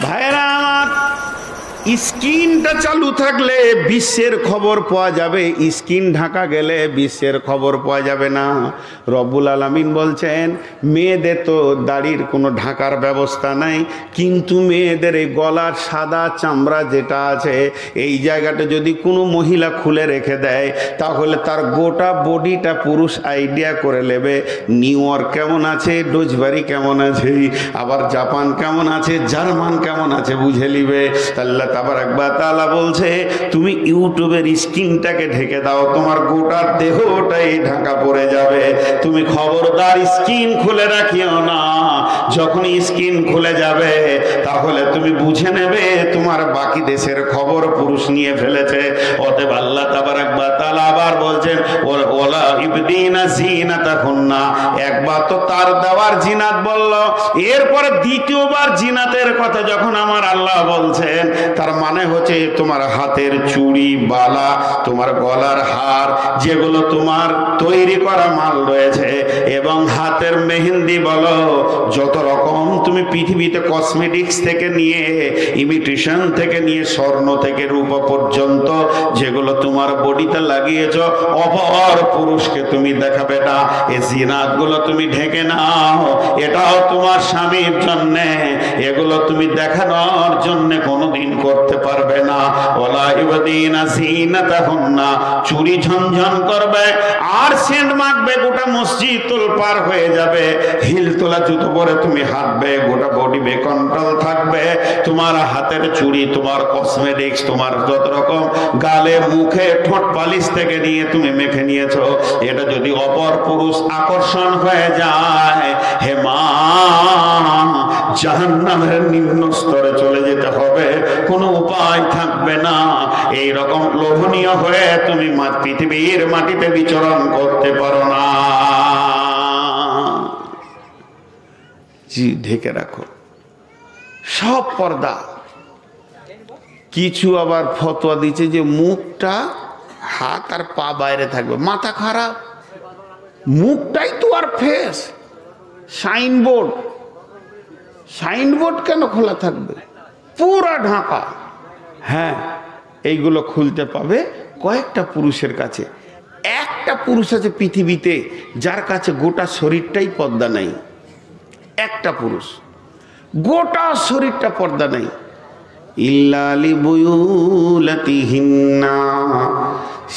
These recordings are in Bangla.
ভাইরা আমার, স্ক্রিনটা চালু থাকলে বিশ্বের খবর পাওয়া যাবে, স্ক্রিন ঢাকা গেলে বিশ্বের খবর পাওয়া যাবে না। রব্বুল আলামিন বলছেন, মেয়েদের তো দাড়ির কোনো ঢাকার ব্যবস্থা নাই, কিন্তু মেয়েদের এই গলার সাদা চামড়া যেটা আছে এই জায়গাটা যদি কোনো মহিলা খুলে রেখে দেয় তাহলে তার গোটা বডিটা পুরুষ আইডিয়া করে নেবে নিউ ইয়র্ক কেমন আছে, ডোজবাড়ি কেমন আছে, আবার জাপান কেমন আছে, জার্মান কেমন আছে বুঝে নিবে। আল্লাহ তাবারাক ওয়া তাআলা বলছে, তুমি ইউটিউবের স্ক্রিনটাকে ঢেকে দাও, তোমার গোটা দেহটাই ঢাকা পড়ে যাবে। তুমি খবরদার স্ক্রিন খুলে রাখিও না। যখন স্ক্রিন খুলে যাবে তাহলে তুমি বুঝে নেবে তোমার বাকি দেশের খবর পুরুষ নিয়ে ফেলেছে। অতএব আল্লাহ তাবারাক ওয়া তাআলা আবার বলছেন, ওয়ালা ইবদিনা জিনাতাহুন্না। একবার তো তার দেওয়ার জিনাত বলল, এরপরে দ্বিতীয়বার জিনাতের কথা যখন আমার আল্লাহ বলছেন, তার মানে হচ্ছে তোমার হাতের চুড়ি, বালা, তোমার গলার হার, যেগুলো তোমার তৈরি করা মাল রয়েছে, এবং হাতের মেহেন্দি বলো, যত রকম তুমি পৃথিবীতে কসমেটিক্স থেকে নিয়ে, ইমিটেশন থেকে নিয়ে, স্বর্ণ থেকে রূপা পর্যন্ত যেগুলো তোমার বডিতে লাগিয়েছ, অপর পুরুষকে তুমি দেখাবে না। এই জিনাতগুলো তুমি ঢেকে নাও, এটাও তোমার স্বামীর জন্যে, এগুলো তুমি দেখানোর জন্য কোনোদিন করতে পারবে না। ওয়ালা ইবদিনা জিনাতাহুন্না, চুরি ঝনঝন করবে আর সেন্ট মাখবে, গোটা মসজিদ তোলপাড় হয়ে যাবে। হিল তোলা জুতো পরে তুমি হাঁটবে, গোটা বডি বেকন্ট্রোল থাকবে। তোমার হাতের চুড়ি, তোমার কসমেটিক্স, তোমার যত রকম গালে মুখে ঠোঁট পালিশ থেকে নিয়ে তুমি মেখে নিয়েছো, এটা যদি অপর পুরুষ আকর্ষণ হয়ে যায়, হে মা, জাহান্নামের নিম্ন স্তরে চলে যেতে হবে, কোনো উপায় থাকবে না। এই রকম লোভনীয় হয়ে তুমি পৃথিবীর মাটিতে বিচরণ করতে পারো না। জি, ঢেকে রাখো সব পর্দা। কিছু আবার ফতোয়া দিচ্ছে যে মুখটা, হাত আর পা বাইরে থাকবে। মাথা খারাপ, মুখটাই তো আর ফেস। সাইনবোর্ড, সাইনবোর্ড কেন খোলা থাকবে? পুরা ঢাকা। হ্যাঁ, এইগুলো খুলতে পাবে কয়েকটা পুরুষের কাছে। একটা পুরুষ আছে পৃথিবীতে যার কাছে গোটা শরীরটাই পর্দা নাই। একটা পুরুষ, গোটা শরীরটা পর্দা নাই। ইল্লা লিবুয়ুলাতিহিন্না,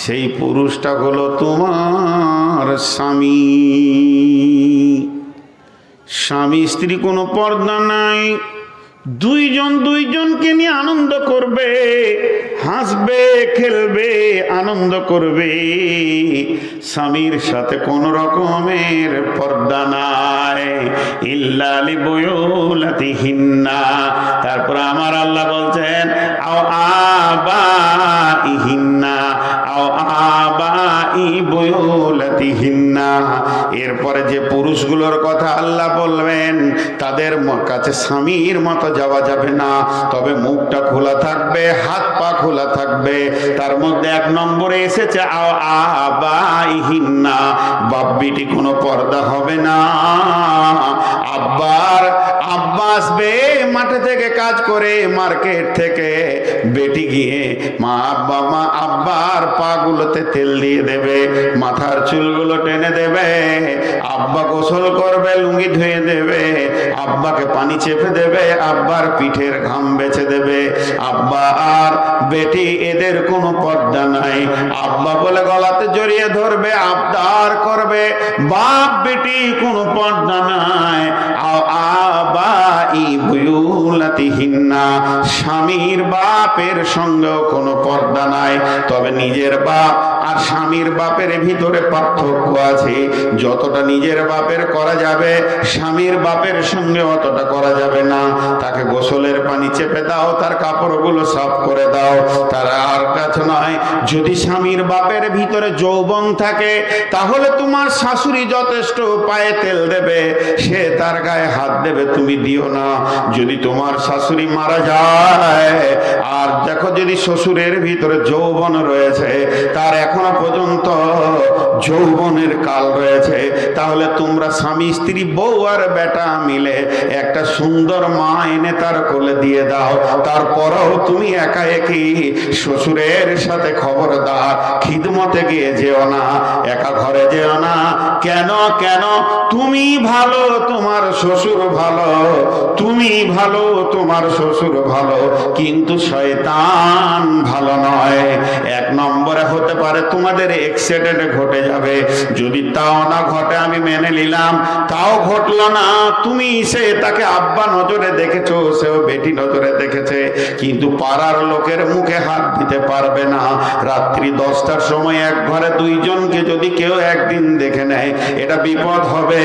সেই পুরুষটা হলো তোমার স্বামী। স্বামী স্ত্রী কোনো পর্দা নাই। দুইজন দুইজনকে নিয়ে আনন্দ করবে, হাসবে, খেলবে, আনন্দ করবে। স্বামীর সাথে কোন রকমের পর্দা নাই। ইল্লা লিবুয়ুলাতিহিন্না। তারপর আমার আল্লাহ বলছেন, আও আবাইহিন্না, আও আবাই বুয়ুলাতিহিন্না। এরপরে যে পুরুষগুলোর কথা আল্লাহ বলবেন, তাদের কাছে স্বামীর মতো যাওয়া যাবে না, তবে মুখটা খোলা থাকবে, হাত পা খোলা থাকবে। তার মধ্যে এক নম্বরে এসেছে আও আবাইহিন্না, বাপ বেটি কোনো পর্দা হবে না। আব্বা আসবে মাঠে থেকে কাজ করে, মার্কেট থেকে, বেটি গিয়ে মা আব্বার পা গুলোতে তেল দিয়ে দেবে, মাথার চুলগুলো টেনে দেবে, আব্বা গোসল করবে, লুঙ্গি ধুয়ে দেবে, আব্বাকে পানি চেপে দেবে, আব্বার পিঠের ঘাম বেছে দেবে। আব্বা আর বেটি এদের কোনো পর্দা নাই। আব্বা বলে গলাতে জড়িয়ে ধরবে, আবদার করবে। বাপ বেটি কোনো পর্দা নাই। আবাই বুয়ুলাতিহিন্না, স্বামীর বাপের সঙ্গেও কোনো পর্দা নাই। তবে নিজের বাপ আর স্বামীর বাপের ভিতরে পার্থক্য আছে। যতটা নিজের বাপের করা যাবে, স্বামীর বাপের সঙ্গে অতটা করা যাবে না। তাকে গোসলের পানি চেপে দাও, তার কাপড়গুলো সাফ করে দাও, তার আর কাছে নয়। যদি স্বামীর বাপের ভিতরে যৌবন থাকে তাহলে তোমার শাশুড়ি যথেষ্ট, পায়ে তেল দেবে, সে তার গায়ে হাত দেবে, তুমি দিও না। যদি তোমার শাশুড়ি মারা যায় আর দেখো যদি শ্বশুরের ভিতরে যৌবন রয়েছে, তার এখনো পর্যন্ত যৌবনের কাল রয়েছে, তাহলে তোমরা স্বামী স্ত্রী, বউ আর বেটা মিলে একটা সুন্দর মা এনে তার কোলে দিয়ে দাও, তারপরেও তুমি একা একই শ্বশুরের সাথে খবরদার খিদমতে গিয়ে যেও না, একা ঘরে যেও না। কেন কেন? তুমি ভালো, তোমার শ্বশুর ভালো, তুমি ভালো, তোমার শ্বশুর ভালো, কিন্তু শয়তান ভালো নয়। এক নম্বরে হতে পারে তোমাদের অ্যাক্সিডেন্ট ঘটে যাবে, যদি তাও না ঘটে আমি মেনে নিলাম, তাও ঘটলো না, তুমি সে তাকে আব্বা নজরে দেখেছো, সেও বেটি নজরে দেখেছে, কিন্তু পাড়ার লোকের মুখে হাত দিতে পারবে না। রাত্রি 10টার সময় এক ঘরে দুইজনকে যদি কেউ একদিন দেখে নেয়, এটা বিপদ হবে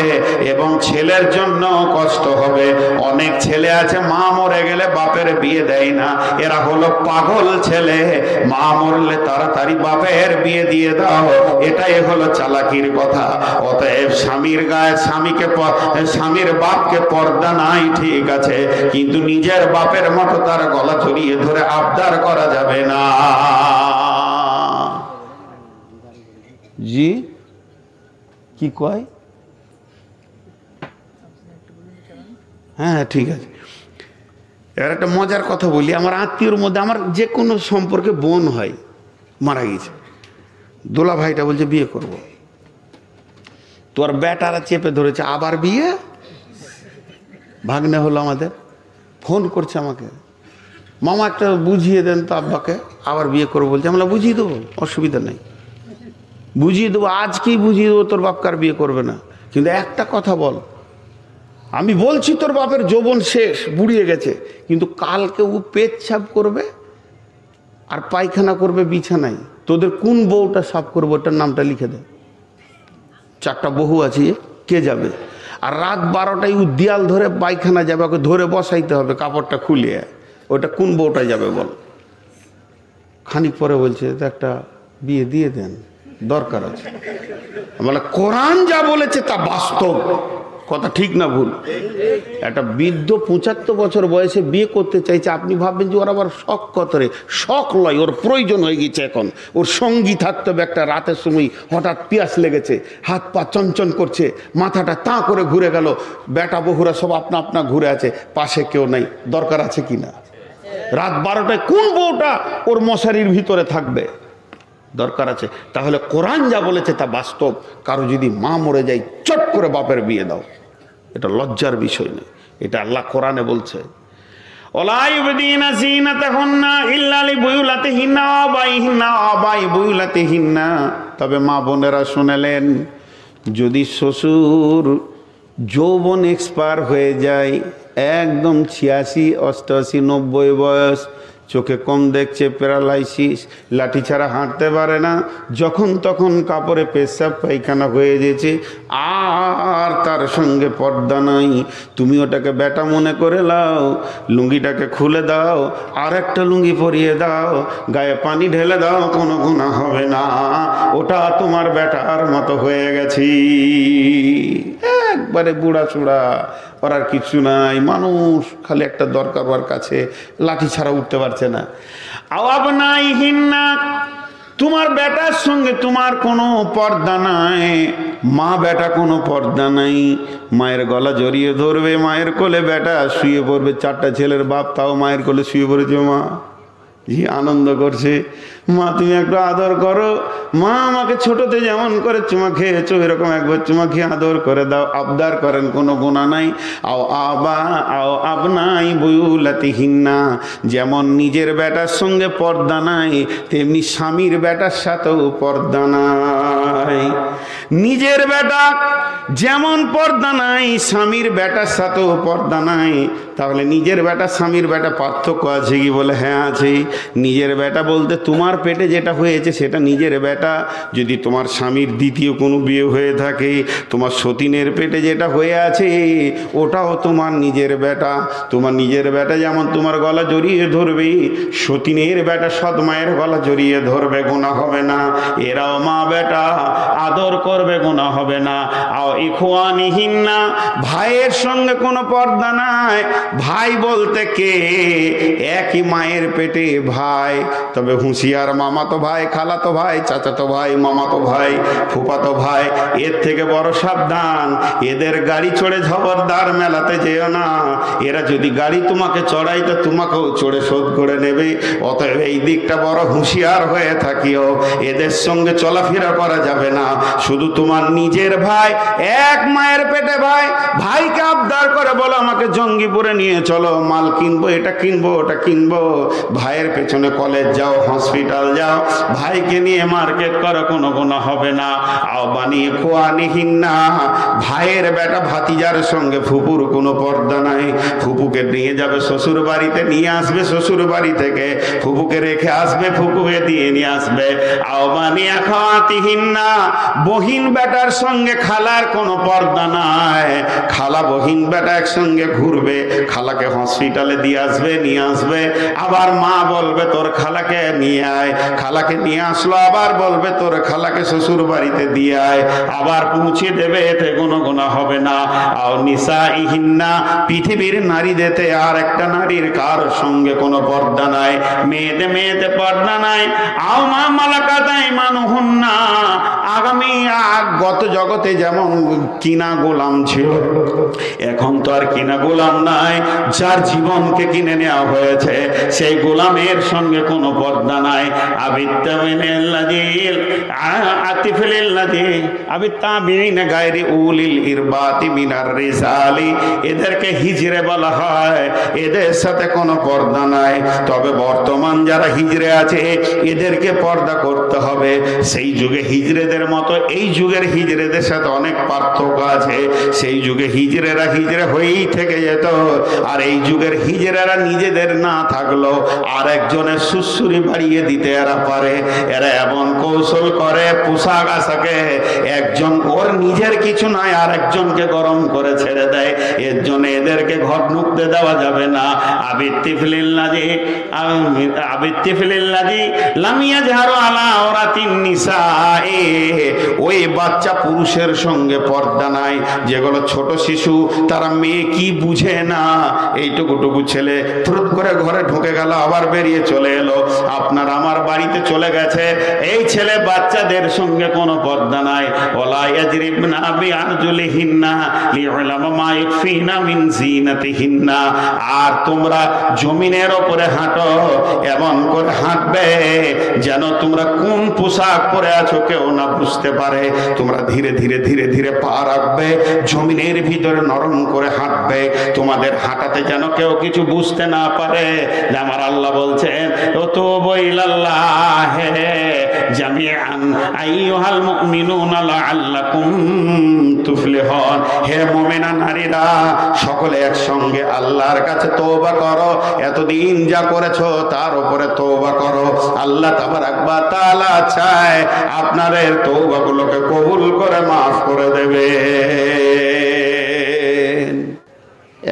এবং ছেলের জন্য কষ্ট হবে। অনেক ছেলে আছে মা মরে গেলে বাপের বিয়ে দেয় না, এরা হলো পাগল ছেলে। মা মরলে তাড়াতাড়ি বাপের বিয়ে দিয়ে দাও, এটাই হলো চালাকির কথা। অতএব স্বামীর গায়ে স্বামীর বাপকে পর্দা নাই ঠিক আছে, কিন্তু নিজের বাপের মতো তার গলা জড়িয়ে ধরে আবদার করা যাবে না। জি কি কয়? হ্যাঁ ঠিক আছে। এবার একটা মজার কথা বলি, আমার আত্মীয়র মধ্যে আমার যে কোনো সম্পর্কে বোন হয়, মারা গেছে, দোলা ভাইটা বলছে বিয়ে করব, তোর বেটারা চেপে ধরেছে আবার বিয়ে। ভাগ্নে হলো আমাদের, ফোন করছে আমাকে, মামা একটা বুঝিয়ে দেন তো আব্বাকে, আবার বিয়ে করবো বলছে। আমরা বুঝিয়ে দেবো, অসুবিধা নেই, বুঝিয়ে দেবো, আজকেই বুঝিয়ে দেবো, তোর বাপকার বিয়ে করবে না। কিন্তু একটা কথা বল, আমি বলছি তোর বাপের যৌবন শেষ, বুড়িয়ে গেছে, কিন্তু কালকে ও পেচ্ছাপ করবে আর পায়খানা করবে বিছানায়, তোদের কোন বউটা সাফ করবো ওটার নামটা লিখে দে। 4টা বহু আছে, কে যাবে? আর রাত 12টায় ও দেয়াল ধরে পায়খানা যাবে, ওকে ধরে বসাইতে হবে কাপড়টা খুলিয়ে, ওটা কোন বউটা যাবে বল? খানিক পরে বলছে একটা বিয়ে দিয়ে দেন, দরকার আছে। বলে কোরআন যা বলেছে তা বাস্তব কথা, ঠিক না ভুল? একটা বৃদ্ধ 75 বছর বয়সে বিয়ে করতে চাইছে, আপনি ভাববেন যে ওর আবার শখ কত রে? শখ লয়, ওর প্রয়োজন হয়ে গেছে এখন, ওর সঙ্গী থাকতে হবে। একটা রাতের সময় হঠাৎ পিয়াস লেগেছে, হাত পা চঞ্চন করছে, মাথাটা তা করে ঘুরে গেল, বেটা বহুরা সব আপনা আপনা ঘুরে আছে, পাশে কেউ নাই, দরকার আছে কিনা? রাত 12টায় কোন বউটা ওর মশারির ভিতরে থাকবে? দরকার আছে। তাহলে কোরআন যা বলেছে তা বাস্তব। কারো যদি মা মরে যায়, চট করে বাপের বিয়ে দাও, এটা লজ্জার বিষয় নেই, এটা আল্লাহ কোরআনে বলছে। তবে মা বোনেরা শুনেলেন, যদি শ্বশুর যৌবন এক্সপায়ার হয়ে যায়, একদম 86, 88, 90 বয়স, চোখে কম দেখছে, প্যারালাইসিস, লাঠি ছাড়া হাঁটতে পারে না, যখন তখন কাপড়ে পেশাব পায়খানা হয়ে গেছে, আর তার সঙ্গে পর্দা নাই, তুমি ওটাকে বেটা মনে করে লাও, লুঙ্গিটাকে খুলে দাও, আর একটা লুঙ্গি পরিয়ে দাও, গায়ে পানি ঢেলে দাও, কোনো গুনাহ হবে না, ওটা তোমার বেটার মতো হয়ে গেছি। একবারে বুড়া চূড়া, ওর আর কিছু নাই, মানুষ খালি একটা দরকার ওর কাছে, লাঠি ছাড়া উঠতে পারছে না। আওয়াব নাই হিন্না, তোমার বেটার সঙ্গে তোমার কোনো পর্দা নাই, মা বেটা কোনো পর্দা নাই, মায়ের গলা জড়িয়ে ধরবে, মায়ের কোলে বেটা শুয়ে পড়বে, 4টা ছেলের বাপ তাও মায়ের কোলে শুয়ে পড়েছে, মা জি আনন্দ করছে, মা তুমি একটু আদর করো, মা আমাকে ছোটতে যেমন করে চুমা খেয়েছো এরকম একবার চুমা খেয়ে আদর করে দাও, আবদার করেন, কোনো গুনাহ নাই। আও আবনাই বুয়ুলাতিহিন্না, যেমন নিজের বেটার সঙ্গে পর্দা নাই, তেমনি স্বামীর বেটার সাথেও পর্দা নাই। নিজের বেটা যেমন পর্দা নাই, স্বামীর বেটার সাথেও পর্দা নাই। তাহলে নিজের বেটা স্বামীর বেটা পার্থক্য আছে কি? বলে হ্যাঁ আছে। নিজের বেটা বলতে তোমার পেটে যেটা হয়েছে সেটা নিজের বেটা। যদি তোমার স্বামীর দ্বিতীয় কোনো বিয়ে হয়ে থাকে, তোমার সতীনের পেটে যেটা হয়ে আছে ওটাও তোমার নিজের বেটা। তোমার নিজের বেটা যেমন তোমার গলা জড়িয়ে ধরবে, সতীনের বেটা সৎ মায়ের গলা জড়িয়ে ধরবে, গুনাহ হবে না। এরাও মা বেটা, আদর করবে, গুনাহ হবে না। আও ইখওয়ানিহিন্না, ভাইয়ের সঙ্গে কোনো পর্দা নাই, ভাই বলতে কে? একই মায়ের পেটে ভাই, তবে হুঁশিয়ার মামাতো ভাই, খালাতো ভাই, চাচাতো ভাই, মামাতো ভাই, ফুফাতো ভাই, এর থেকে বড় সাবধান। এদের গাড়ি চড়ে খবরদার মেলাতে যেও না। এরা যদি গাড়ি তোমাকে চড়াই তো তোমাকেও চড়ে শোধ করে নেবে। অতএব এই দিকটা বড় হুঁশিয়ার হয়ে থাকিও। এদের সঙ্গে চলাফেরা করা যাবে না। শুধু তোমার নিজের ভাই, এক মায়ের পেটে ভাই, ভাইকে আবদার করে বলো আমাকে জঙ্গিপুরে নিয়ে চলো, মাল কিনবো, এটা কিনবো, ওটা কিনবো। ভাইয়ের পেছনে কলেজ যাও, হসপিটাল যাও, ভাইকে নিয়ে মার্কেট করো, কোনো গুনাহ হবে না। আওবানি খোয়ানিহীন না। ভাইয়ের বেটা ভাতিজার সঙ্গে ফুপুর কোনো পর্দা নাই। ফুপুকে নিয়ে যাবে শ্বশুর বাড়িতে, নিয়ে আসবে শ্বশুর বাড়ি থেকে, ফুপুকে রেখে আসবে, ফুপুকে দিয়ে নিয়ে আসবে। আওবানি খাওয়াতিহীন না। বহিন বেটার সঙ্গে খালার কোনো পর্দা নাই। খালা বহিন বেটা একসঙ্গে ঘুরবে, খালাকে হসপিটালে দিয়ে আসবে, নিয়ে আসবে, আবার মা বলবে তোর খালাকে নিয়ে আয়, খালাকে নিয়ে আসলো, আবার বলবে তোর খালাকে শ্বশুর বাড়িতে দিয়ে আয়, আবার পৌঁছে দেবে, এতে কোনো গুনাহ হবে না। আও নিসাইহিন্না, পৃথিবীর নারীদেরতে আর একটা নারীর কার সঙ্গে কোনো পর্দা নাই। মেয়েতে পর্দা নাই। আও মা মালাকাত আইমানুহুন্না, আগামী গত জগতে যেমন কিনা গোলাম ছিল, এখন তো আর কিনা গোলাম নাই। যার জীবনকে কিনে নেওয়া হয়েছে সেই গোলামের সঙ্গে কোনো পর্দা নাই। এদেরকে হিজরে বলা হয়। এদের সাথে কোনো পর্দা নাই। তবে বর্তমান যারা হিজরে আছে এদেরকে পর্দা করতে হবে। সেই যুগে হিজরেদের মতো এই যুগের হিজরেদের সাথে অনেক পার্থক্য আছে। সেই যুগে হিজরেরা হিজরে হয়েই থেকে যেত, আর এই যুগের হিজরেরা নিজেদের না থাকলো আর একজনের সুসুরি বাড়িয়ে দিতে এরা পারে। এরা এমন কৌশল করে পোশাক আশাকে, একজন ওর নিজের কিছু নাই আর একজনকে গরম করে ছেড়ে দেয়। এর জন্য এদেরকে ঘর ঢুকতে দেওয়া যাবে না। ওই বাচ্চা পুরুষের সঙ্গে পর্দা নাই। যেগুলো ছোট শিশু, তারা মেয়ে কি বুঝে না, এইটুকুটুকু ছেলে ফুরুত করে ঘরে ঢুকে গেল, আবার বেরিয়ে চলে এলো, আপনার আমার বাড়িতে চলে গেছে। এই ছেলে বাচ্চাদের সঙ্গে কোনো পর্দা নাই। ওলা ইয়াজরিবনা বিআরজুলিহিন্না লিউলামা মা ইয়াকফিনা মিন জিনাতিহিন্না। আর তোমরা জমিনের উপরে হাঁটো, এমন করে হাঁটবে যেন তোমরা কোন পোশাক পরে আছো কেউ না বুঝতে পারে। তোমরা ধীরে ধীরে ধীরে ধীরে পা রাখবে, জমিনের ভিতরে নরম করে হাঁটবে, তোমাদের হাঁটাতে যেন কেউ কিছু বুঝতে না পারে। আমার আল্লাহ বলছেন ও তো বইলাল্লাহ জামিআন আইয়ুহাল মুমিনুনা লাআল্লাকুম তুফলিহুন। হে মুমিনা নারীরা, সকলে একসঙ্গে আল্লাহর কাছে তওবা করো। এতদিন যা করেছো তার উপরে তওবা করো। আল্লাহ তাবারাক ওয়া তাআলা চায় আপনাদের তওবাগুলোকে কবুল করে মাফ করে দেবে।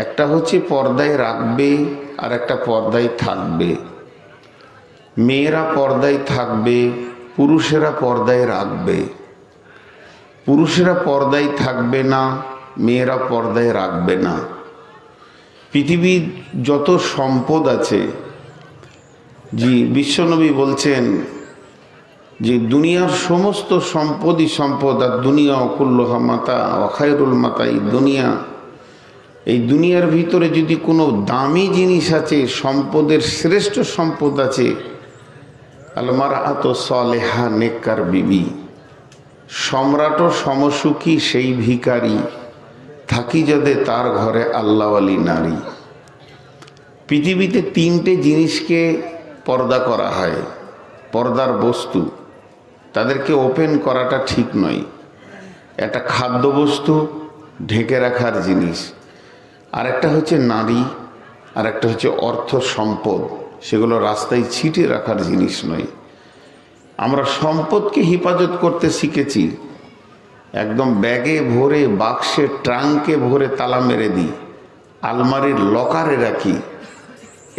একটা হচ্ছে পর্দায় রাখবে আর একটা পর্দায় থাকবে। মেয়েরা পর্দায় থাকবে, পুরুষেরা পর্দায় রাখবে। পুরুষেরা পর্দায় থাকবে না, মেয়েরা পর্দায় রাখবে না। পৃথিবীর যত সম্পদ আছে, জি বিশ্বনবী বলছেন যে দুনিয়ার সমস্ত সম্পদই সম্পদ, আর দুনিয়া কুল্লুহা মাতা ওয়া খায়রুল মাতাই দুনিয়া। এই দুনিয়ার ভিতরে যদি কোনো দামি জিনিস আছে, সম্পদের শ্রেষ্ঠ সম্পদ আছে, আল মারআতু সালেহা, নেককার বিবি। সম্রাটও সমসুখী সেই ভিখারি, থাকি যদি তার ঘরে আল্লাহওয়ালি নারী। পৃথিবীতে তিনটে জিনিসকে পর্দা করা হয়, পর্দার বস্তু, তাদেরকে ওপেন করাটা ঠিক নয়। একটা খাদ্যবস্তু, ঢেকে রাখার জিনিস, আর একটা হচ্ছে নারী, আর একটা হচ্ছে অর্থ সম্পদ, সেগুলো রাস্তায় ছিটিয়ে রাখার জিনিস নয়। আমরা সম্পদকে হেফাজত করতে শিখেছি, একদম ব্যাগে ভরে, বাক্সে ট্রাঙ্কে ভরে তালা মেরে দিই, আলমারির লকারে রাখি।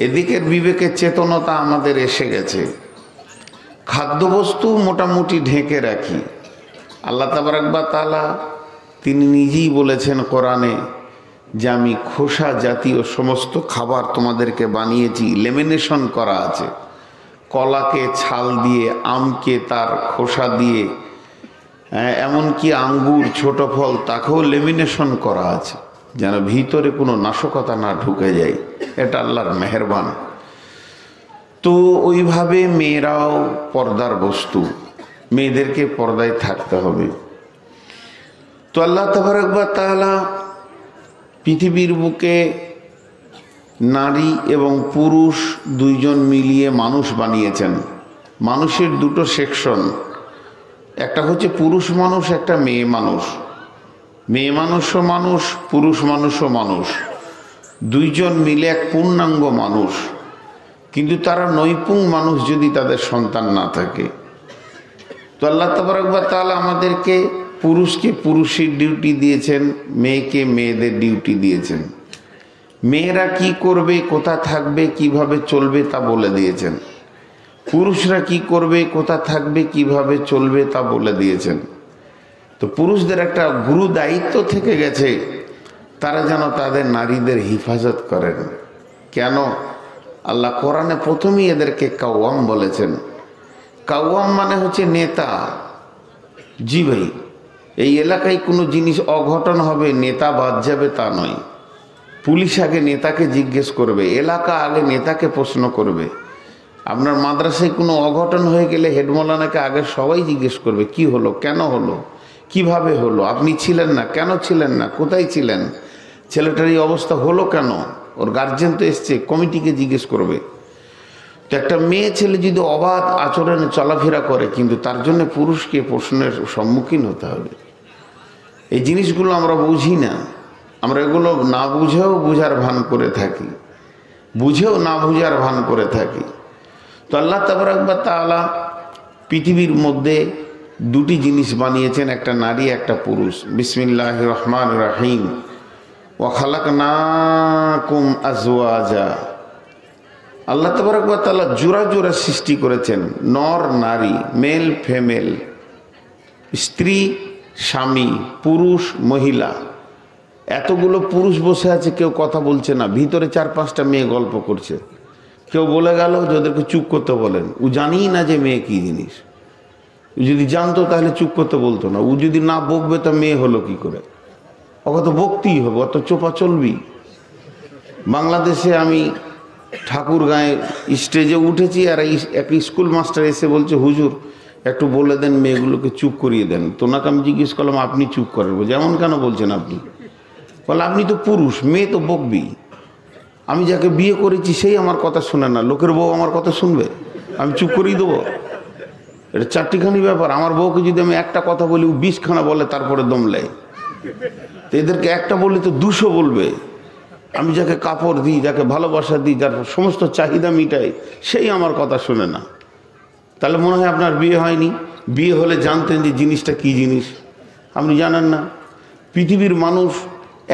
এদিকের বিবেকের চেতনতা আমাদের এসে গেছে। খাদ্যবস্তু মোটামুটি ঢেকে রাখি। আল্লাহ তাবারাক ওয়া তাআলা তিনি নিজেই বলেছেন কোরআনে যে আমি খোসা জাতীয় সমস্ত খাবার তোমাদেরকে বানিয়েছি, লেমিনেশন করা আছে, কলাকে ছাল দিয়ে, আমকে তার খোসা দিয়ে, এমনকি আঙ্গুর ছোট ফল তাকেও লেমিনেশন করা আছে, যেন ভিতরে কোনো নাশকতা না ঢুকে যায়। এটা আল্লাহর মেহেরবান। তো ওইভাবে মেয়েরাও পর্দার বস্তু, মেয়েদেরকে পর্দায় থাকতে হবে। তো আল্লাহ তাবারক ওয়া তাআলা পৃথিবীর বুকে নারী এবং পুরুষ দুইজন মিলিয়ে মানুষ বানিয়েছেন। মানুষের দুটো সেকশন, একটা হচ্ছে পুরুষ মানুষ, একটা মেয়ে মানুষ। মেয়ে মানুষও মানুষ, পুরুষ মানুষও মানুষ, দুইজন মিলে এক পূর্ণাঙ্গ মানুষ। কিন্তু তারা নৈপুণ মানুষ যদি তাদের সন্তান না থাকে। তো আল্লাহ তাবারক ওয়া তাআলা আমাদেরকে পুরুষকে পুরুষের ডিউটি দিয়েছেন, মেয়েকে মেয়েদের ডিউটি দিয়েছেন। মেয়েরা কি করবে, কোথা থাকবে, কিভাবে চলবে তা বলে দিয়েছেন। পুরুষরা কি করবে, কোথা থাকবে, কিভাবে চলবে তা বলে দিয়েছেন। তো পুরুষদের একটা গুরু দায়িত্ব থেকে গেছে, তারা যেন তাদের নারীদের হিফাজত করেন। কেন? আল্লাহ কোরআনে প্রথমেই এদেরকে কাওয়াম বলেছেন। কাওয়াম মানে হচ্ছে নেতা। জি ভাই, এই এলাকায় কোনো জিনিস অঘটন হবে, নেতা বাদ যাবে তা নয়। পুলিশ আগে নেতাকে জিজ্ঞেস করবে, এলাকা আগে নেতাকে প্রশ্ন করবে। আপনার মাদ্রাসায় কোনো অঘটন হয়ে গেলে হেডমৌলানাকে আগে সবাই জিজ্ঞেস করবে, কি হলো, কেন হলো, কিভাবে হলো, আপনি ছিলেন না, কেন ছিলেন না, কোথায় ছিলেন, ছেলেটার এই অবস্থা হলো কেন, ওর গার্জেন তো এসছে, কমিটিকে জিজ্ঞেস করবে। তো একটা মেয়ে ছেলে যদি অবাধ আচরণে চলাফেরা করে, কিন্তু তার জন্য পুরুষকে প্রশ্নের সম্মুখীন হতে হবে। এই জিনিসগুলো আমরা বুঝি না, আমরা এগুলো না বুঝেও বুঝার ভান করে থাকি, বুঝেও না বুঝার ভান করে থাকি। তো আল্লাহ তাবারক ওয়া তাআলা পৃথিবীর মধ্যে দুটি জিনিস বানিয়েছেন, একটা নারী, একটা পুরুষ। বিসমিল্লাহির রহমানির রহিম। ওয়া খালাকনাকুম আজওয়াজা। আল্লাহ তাবারক ওয়া তাআলা জোড়া জোড়া সৃষ্টি করেছেন, নর নারী, মেল ফিমেল, স্ত্রী স্বামী, পুরুষ মহিলা। এতগুলো পুরুষ বসে আছে, কেউ কথা বলছে না, ভিতরে 4-5টা মেয়ে গল্প করছে। কেউ বলে গেল যে ওদেরকে চুপ করতে বলেন, ও জানিই না যে মেয়ে কি জিনিস। ও যদি জানতো তাহলে চুপ করতে বলতো না। ও যদি না বকবে তা মেয়ে হলো কি করে? ওকে তো বকতেই হবে, অত চোপা চলবি। বাংলাদেশে আমি ঠাকুরগাঁয়ে স্টেজে উঠেছি, আর এক স্কুল মাস্টার এসে বলছে, হুজুর একটু বলে দেন, মেয়েগুলোকে চুপ করিয়ে দেন। তোনাকে আমি জিজ্ঞেস করলাম, আপনি চুপ করেন? যেমন কেন বলছেন আপনি? বলে আপনি তো পুরুষ, মেয়ে তো বকবি। আমি যাকে বিয়ে করেছি সেই আমার কথা শুনে না, লোকের বউ আমার কথা শুনবে, আমি চুপ করিয়ে দেবো? এটা চারটিখানি ব্যাপার। আমার বউকে যদি আমি একটা কথা বলি, ও 20খানা বলে, তারপরে দম নেয়। তো এদেরকে একটা বললে তো 200 বলবে। আমি যাকে কাপড় দিই, যাকে ভালোবাসা দিই, যার সমস্ত চাহিদা মিটাই, সেই আমার কথা শুনে না। তাহলে মনে হয় আপনার বিয়ে হয়নি। বিয়ে হলে জানতেন যে জিনিসটা কি জিনিস, আপনি জানেন না। পৃথিবীর মানুষ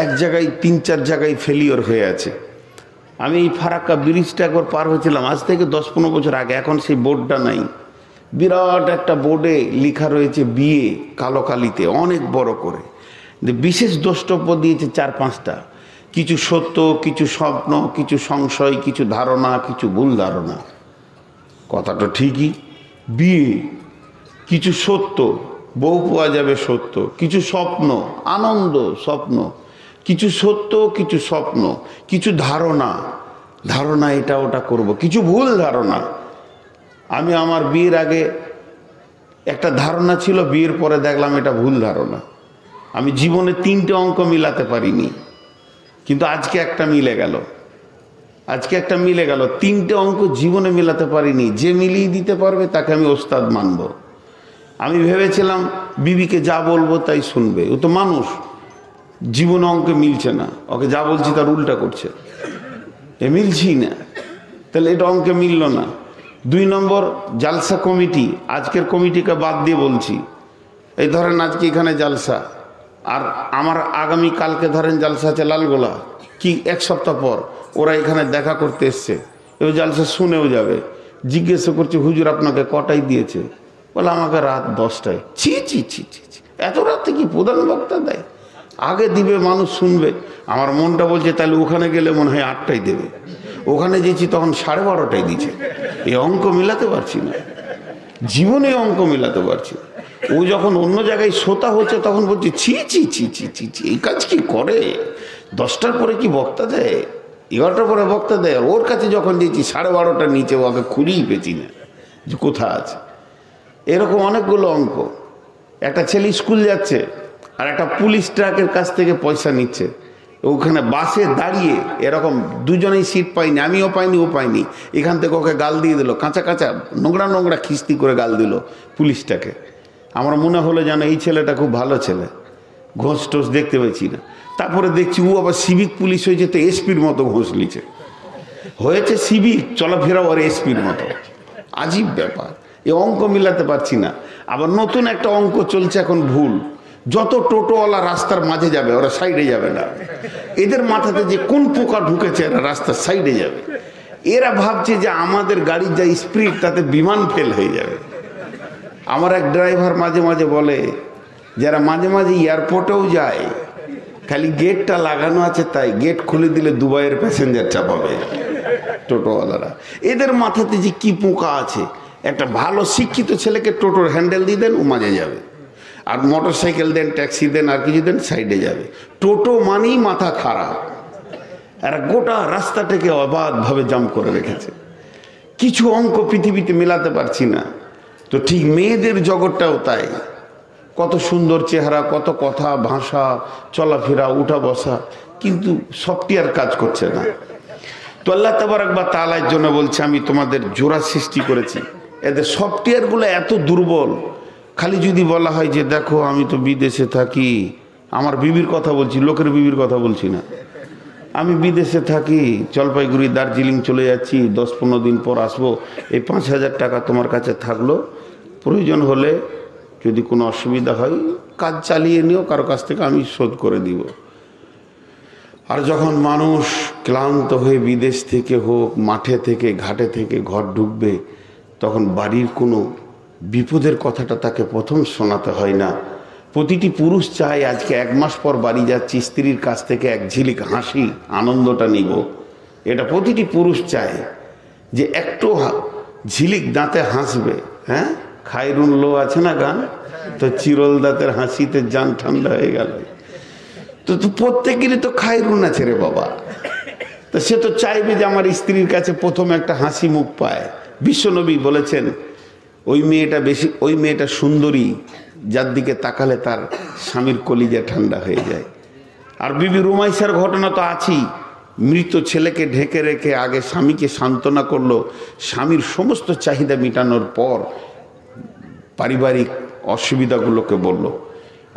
এক জায়গায় 3-4 জায়গায় ফেলিওর হয়ে আছে। আমি এই ফারাক্কা ব্রিজটা একবার পার হয়েছিলাম আজ থেকে 10-15 বছর আগে, এখন সেই বোর্ডটা নাই। বিরাট একটা বোর্ডে লেখা রয়েছে বিয়ে, কালো কালিতে অনেক বড় করে। বিশেষ দ্রষ্টব্য দিয়েছে 4-5টা, কিছু সত্য, কিছু স্বপ্ন, কিছু সংশয়, কিছু ধারণা, কিছু ভুল ধারণা। কথাটা ঠিকই, বিয়ে কিছু সত্য, বউ পাওয়া যাবে সত্য, কিছু স্বপ্ন, আনন্দ স্বপ্ন, কিছু সত্য, কিছু স্বপ্ন, কিছু ধারণা, ধারণা এটা ওটা করব, কিছু ভুল ধারণা। আমি আমার বিয়ের আগে একটা ধারণা ছিল, বিয়ের পরে দেখলাম এটা ভুল ধারণা। আমি জীবনে 3টে অঙ্ক মিলাতে পারিনি, কিন্তু আজকে একটা মিলে গেল। আজকে একটা মিলে গেল। 3টে অঙ্ক জীবনে মিলাতে পারিনি। যে মিলিয়ে দিতে পারবে তাকে আমি ওস্তাদ মানব। আমি ভেবেছিলাম বিবিকে যা বলবো তাই শুনবে, ও তো মানুষ, জীবনে অঙ্কে মিলছে না, ওকে যা বলছি তার উল্টা করছে, এ মিলছেই না। তাহলে এটা অঙ্কে মিলল না। 2 নম্বর, জালসা কমিটি। আজকের কমিটিকে বাদ দিয়ে বলছি, এই ধরেন আজকে এখানে জালসা, আর আমার আগামী কালকে ধরেন জালসা আছে লালগোলা, কি 1 সপ্তাহ পর ওরা এখানে দেখা করতে এসছে, এবার জালসা শুনেও যাবে। জিজ্ঞাসা করছে, হুজুর আপনাকে কটায় দিয়েছে? বলে আমাকে রাত 10টায়। ছি ছি ছি ছি ছি, এত রাতে কি প্রধান বক্তা দেয়? আগে দিবে, মানুষ শুনবে। আমার মনটা বলছে তাহলে ওখানে গেলে মনে হয় 8টায় দেবে, ওখানে যেছি তখন 12:30টায় দিচ্ছে। এই অঙ্ক মিলাতে পারছি না, জীবনে অঙ্ক মিলাতে পারছি না। ও যখন অন্য জায়গায় শ্রোতা হচ্ছে তখন বলছে ছি ছি ছি ছি ছি ছি, এই কাজ কি করে, 10টার পরে কি বক্তা দেয়, 11টার পরে বক্তা দেয়। আর ওর কাছে যখন দিয়েছি 12:30টার নিচে, ওকে খুঁজেই পেছি না যে কোথায় আছে। এরকম অনেকগুলো অঙ্ক। একটা ছেলে স্কুল যাচ্ছে আর একটা পুলিশ ট্রাকের কাছ থেকে পয়সা নিচ্ছে, ওখানে বাসে দাঁড়িয়ে এরকম দুজনেই সিট পাইনি, আমিও পাইনি ও পাইনি, এখান থেকে ওকে গাল দিয়ে দিল, কাঁচা কাঁচা নোংরা নোংরা খিস্তি করে গাল দিল পুলিশটাকে। আমার মনে হলো যেন এই ছেলেটা খুব ভালো ছেলে, ঘোষ টোষ দেখতে পেয়েছি না। তারপরে দেখছি ও আবার সিভিক পুলিশ হয়েছে, তো এসপির মতো ঘোষ লিছে, হয়েছে সিভিক, চলাফেরা ওর এসপির মতো। আজীব ব্যাপার, এ অঙ্ক মিলাতে পারছি না। আবার নতুন একটা অঙ্ক চলছে এখন ভুল, যত টোটোওয়ালা রাস্তার মাঝে যাবে ওরা সাইডে যাবে না। এদের মাথাতে যে কোন পোকা ঢুকেছে এরা রাস্তার সাইডে যাবে। এরা ভাবছে যে আমাদের গাড়ির যা স্পিড তাতে বিমান ফেল হয়ে যাবে। আমার এক ড্রাইভার মাঝে মাঝে বলে, যারা মাঝে মাঝে এয়ারপোর্টেও যায়, খালি গেটটা লাগানো আছে তাই গেট খুলে দিলে দুবাইয়ের প্যাসেঞ্জার চাপাবে টোটোওয়ালারা। এদের মাথাতে যে কি পোকা আছে, একটা ভালো শিক্ষিত ছেলেকে টোটোর হ্যান্ডেল দিয়ে দেন, ও মাঝে যাবে, আর মোটর সাইকেল দেন, ট্যাক্সি দেন, আর কিছু দেন, সাইডে যাবে। টোটো মানেই মাথা খারাপ, এরা গোটা রাস্তাটাকে অবাধভাবে জাম করে রেখেছে। কিছু অঙ্ক পৃথিবীতে মেলাতে পারছি না। তো ঠিক মেয়েদের জগৎটাও তাই, কত সুন্দর চেহারা, কত কথা, ভাষা, চলাফেরা, উঠা বসা, কিন্তু সফটওয়্যার কাজ করছে না। তো আল্লাহ তাবারক ওয়া তাআলার জন্য বলছে আমি তোমাদের জোড়া সৃষ্টি করেছি। এদের সফটওয়্যারগুলো এত দুর্বল, খালি যদি বলা হয় যে দেখো আমি তো বিদেশে থাকি, আমার বিবির কথা বলছি, লোকের বিবির কথা বলছি না, আমি বিদেশে থাকি, জলপাইগুড়ি দার্জিলিং চলে যাচ্ছি, 10-15 দিন পর আসবো, এই 5,000 টাকা তোমার কাছে থাকলো, প্রয়োজন হলে যদি কোনো অসুবিধা হয় কাজ চালিয়ে নিও, কারো কাছ থেকে আমি শোধ করে দিব। আর যখন মানুষ ক্লান্ত হয়ে বিদেশ থেকে হোক, মাঠে থেকে, ঘাটে থেকে ঘর ঢুকবে, তখন বাড়ির কোনো বিপদের কথাটা তাকে প্রথম শোনাতে হয় না। প্রতিটি পুরুষ চায় আজকে 1 মাস পর বাড়ি যাচ্ছি, স্ত্রীর কাছ থেকে এক ঝিলিক হাসি, আনন্দটা নিব। এটা প্রতিটি পুরুষ চায় যে একটু ঝিলিক দাঁতে হাসবে। হ্যাঁ, খায়রুন লো আছে না গান, তো চিরল দাঁতের হাসিতে জান ঠান্ডা হয়ে গেল। তো প্রত্যেকেরই তো খায়রুন আছে রে বাবা, তো সে তো চাইবে যে আমার স্ত্রীর কাছে প্রথম একটা হাসি মুখ পায়। বিশ্বনবী বলেছেন ওই মেয়েটা সুন্দরী যার দিকে তাকালে তার স্বামীর কলিজা ঠান্ডা হয়ে যায়। আর বিবি রুমাইসার ঘটনা তো আছেই, মৃত ছেলেকে ঢেকে রেখে আগে স্বামীকে সান্ত্বনা করলো, স্বামীর সমস্ত চাহিদা মেটানোর পর পারিবারিক অসুবিধাগুলোকে বলল।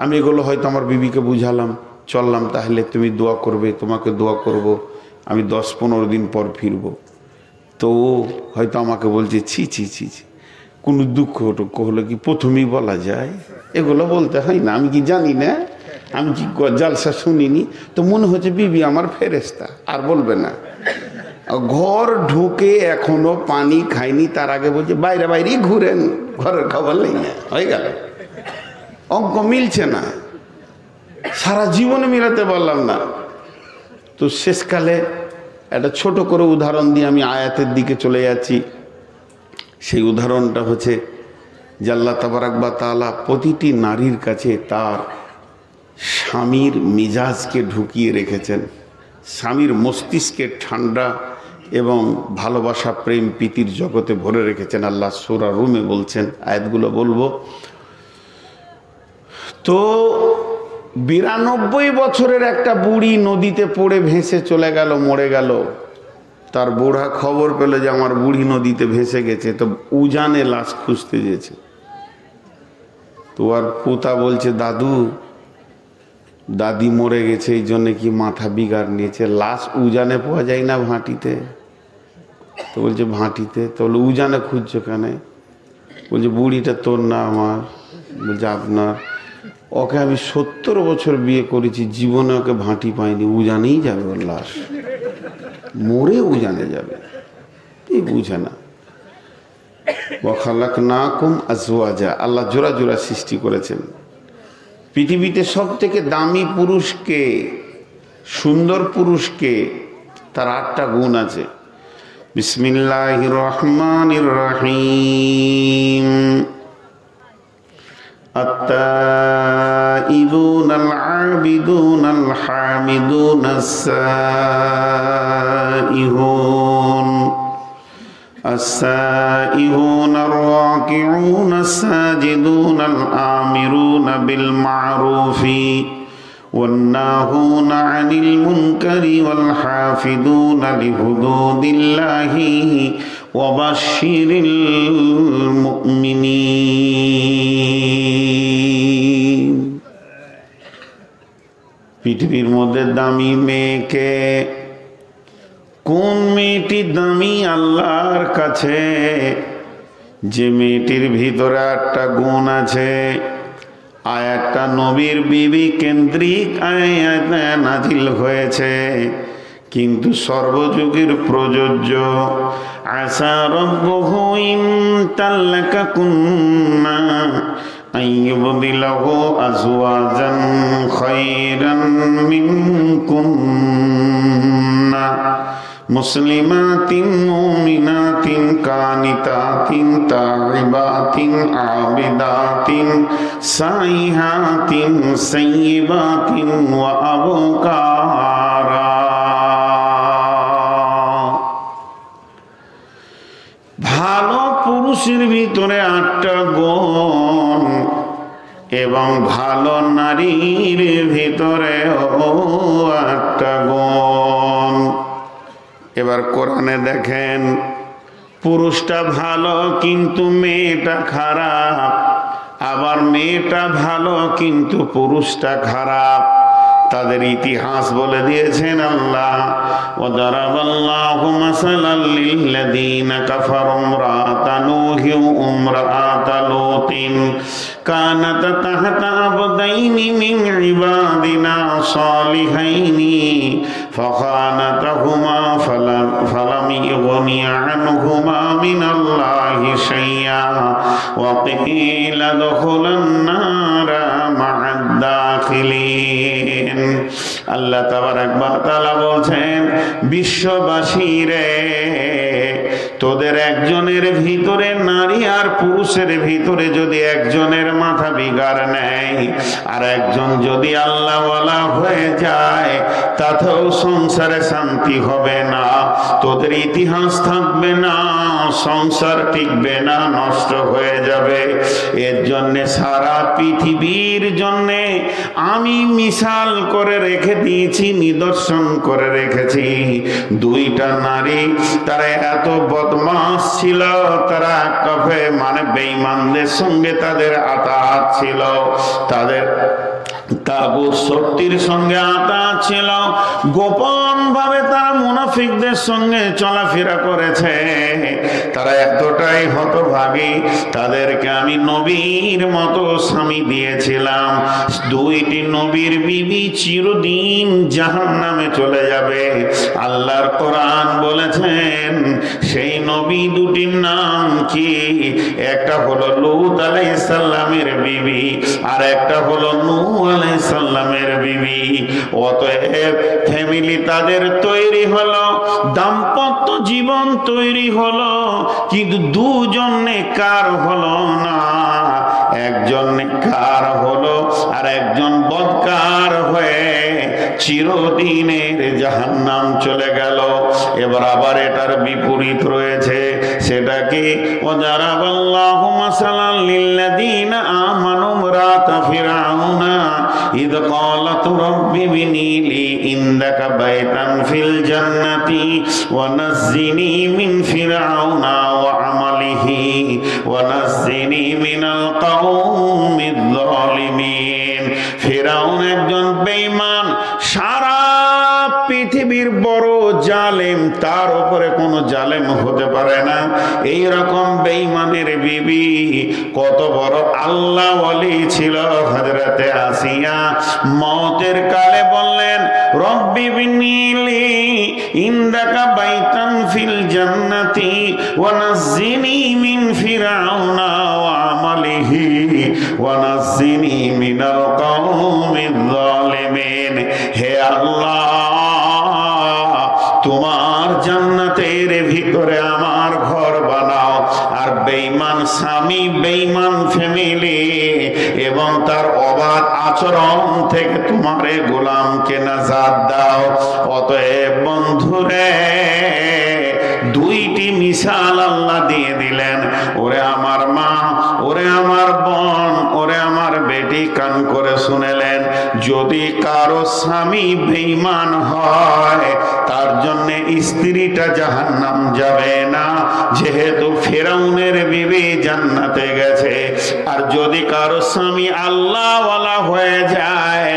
আমি এগুলো হয়তো আমার বিবিকে বুঝালাম, চললাম, তাহলে তুমি দোয়া করবে, তোমাকে দোয়া করব, আমি 10-15 দিন পর ফিরবো। তো হয়তো আমাকে বলছে ছি ছি ছি ছি, কোনো দুঃখ টুক্ষ হলো কি প্রথমেই বলা যায়? এগুলো বলতে হয় না, আমি কি জানি না, আমি কি জালসা শুনিনি? তো মনে হচ্ছে বিবি আমার ফেরেশতা, আর বলবে না। ঘর ঢুকে এখনো পানি খাইনি, তার আগে বলছে বাইরে বাইরেই ঘুরেন, ঘরের খবর নেই না, হয়ে গেল। অঙ্ক মিলছে না, সারা জীবনে মিলাতে পারলাম না। তো শেষকালে একটা ছোট করে উদাহরণ দিয়ে আমি আয়াতের দিকে চলে যাচ্ছি। সেই উদাহরণটা হচ্ছে যে আল্লাহ তাবারক ওয়া তাআলা প্রতিটি নারীর কাছে তার স্বামীর মিজাজকে ঢুকিয়ে রেখেছেন, স্বামীর মস্তিষ্কে ঠান্ডা এবং ভালোবাসা, প্রেম, প্রীতির জগতে ভরে রেখেছেন। আল্লাহ সূরা রুমে বলছেন, আয়াতগুলো বলবো। তো 92 বছরের একটা বুড়ি নদীতে পড়ে ভেসে চলে গেল, মরে গেল। তার বুড়া খবর পেল যে আমার বুড়ি নদীতে ভেসে গেছে, তো উজানে লাশ খুঁজতে গেছে। তো আর পোতা বলছে দাদি মরে গেছে, এই জন্য কি মাথা বিগার নিয়েছে, লাশ উজানে পাওয়া যায় না ভাটিতে? তো বলছে ভাটিতে। তো বলে উজানে খুঁজছো কেন? বলছে বুড়িটা তোর না আমার? বলছে আপনার। ওকে আমি 70 বছর বিয়ে করেছি, জীবনে ওকে ভাটি পাইনি, উজানেই যাবে ওর লাশ, মরে উজানে যাবে। এই বুঝে না। ওয়া খালাকনাকুম আজওয়াজা, আল্লাহ জোড়া জোড়া সৃষ্টি করেছেন। পৃথিবীতে সব থেকে দামি পুরুষকে, সুন্দর পুরুষকে, তার 8টা গুণ আছে। বিসমিল্লাহির রহমানির রহিম। আত-তাইবুনাল আবিদুনাল হামিদুনাস সাইহুন السائحون الراكعون الساجدون الآمرون بالمعروف والناهون عن المنكر والحافظون لحدود الله وبشر المؤمنين। পৃথিবীর মধ্যে দামি মেয়েকে, কোন মেয়েটি দামি আল্লাহর কাছে? যে মেয়েটির ভিতরে 8টা গুণ আছে। আয়াতটা নবীর বিবি কেন্দ্রিক আয়াত নাজিল হয়েছে, কিন্তু সর্বযুগের প্রযোজ্য। আসা রাব্বুহু ইন তাল্লাকাকুন্না আইয়ুবদিলাহু আজওয়াজান খায়রান মিনকুন্না মুসলিমাতিন মুমিনাতিন কানিতাতিন তাইবাতিন আবিদাতিন সাইহাতিন সাইয়্যিবাতিন ওয়া আবকারা। ভালো পুরুষের ভিতরে 8টা গুণ এবং ভালো নারীর ভিতরেও 8টা গুণ। এবার কোরআনে দেখেন, পুরুষটা ভালো কিন্তু মেয়েটা খারাপ, আবার মেয়েটা ভালো কিন্তু পুরুষটা খারাপ। তাদের ইতিহাস বলে দিয়েছেন আল্লাহ। ওয়াদারাবাল্লাহু মাসালাল লিল্লাযীনা কাফারু ইমরাআতা নূহি ওয়া ইমরাআতা লূতিন কানাতা তাহতা আবদাইনি মিন ইবাদিনা সালিহাইনি ফাখানাতাহুমা ফালাম ইউগনিয়া আনহুমা মিনাল্লাহি শাইআ ওয়া কিলা দুখুলান নারা মা'আদ দাখিলিন। আল্লাহ তাবারাক ওয়া তাআলা বলছেন, বিশ্ববাসীরে, তোদের একজনের ভিতরে, নারী আর পুরুষের ভিতরে যদি একজনের মাথা বিগার নেয় আর একজন যদি আল্লাহওয়ালা হয়ে যায়, তাতেও সংসারে শান্তি হবে না, তোদের ইতিহাস থাকবে না, সংসার টিকবে না, নষ্ট হয়ে যাবে। এর জন্য সারা পৃথিবীর জন্য আমি মিসাল করে রেখে দিয়েছি, নিদর্শন করে রেখেছি। 2টা নারী, তারা এত বদমাশ ছিল, তারা কফে মানে বেঈমানদের সঙ্গে তাদের আতাত ছিল, তাদের তাগুত শক্তির সঙ্গে আতাত ছিল, গোপন ভাবে তারা মুনাফিকদের সঙ্গে চলাফেরা করেছে। তারা এতটাই হতভাগী, তাদেরকে আমি নবীর মতো স্বামী দিয়েছিলাম। 2টি নবীর বিবি চিরদিন জাহান্নামে চলে যাবে। আল্লাহর কোরআন বলেছেন, সেই নবী 2টির নাম কি? একটা হলো লূত আলাইহিস সালামের বিবি, আর একটা হলো নূহ আলাইহিস সালামের বিবি। অতএব ফ্যামিলি তাদের তৈরি হলো, দাম্পত্য জীবন তৈরি হলো, কিন্তু 2জন নেককার হলো না। একজন নেককার হলো আর একজন বদকার হয়ে চিরদিনের জাহান্নাম চলে গেল। এবার আবার এটার বিপরীত রয়েছে, সেটা কি? ওয়াদারাবাল্লাহু মাসালাল লিল্লাযীনা আমানু ইমরাতা ফিরআউনা ইয ক্বালাত রাব্বি বিনি লি ইনদাকা বাইতান ফিল জান্নাতি ওয়া নাজ্জিনি মিন ফিরআউনা ওয়া আমালিহি ওয়া নাজ্জিনি মিনাল কওমিয যালিমিন। ফিরআউন একজন বেঈমান, সারা পৃথিবীর বড় জালেম, তার উপরে কোনো জালেম হতে পারে না। এই রকম বেঈমানের বিবি কত বড় আল্লাহ ওয়ালি ছিল হযরতে আসিয়া। মওতের কালে বললেন, রব্বি বিনিলি ইনদাকা বাইতান ফিল জান্নাতি ওয়া নাজ্জিনি মিন ফিরআউনা ওয়া আমালিহি رحمته ونجني من القوم الظالمين হে আল্লাহ তোমার জান্নাতের ভিতরে আমার ঘর বানাও আর বেঈমান স্বামী বেঈমান ফ্যামিলি এবং তার অবাধ আচরণ থেকে তোমারে গোলামকে নাজাত দাও। অতএব বন্ধুরে দুইটি মিসাল আল্লাহ দিয়ে দিলেন। ওরে আমার মা, ওরে আমার বোন, ওরে আমার বেটি, কান করে শুনেলেন, যদি কারো স্বামী বেঈমান হয় তার জন্য স্ত্রীটা জাহান্নাম যাবে না, যেহেতু ফেরাউনের বিবি জান্নাতে গেছে। আর যদি কারো স্বামী আল্লাহওয়ালা হয়ে যায়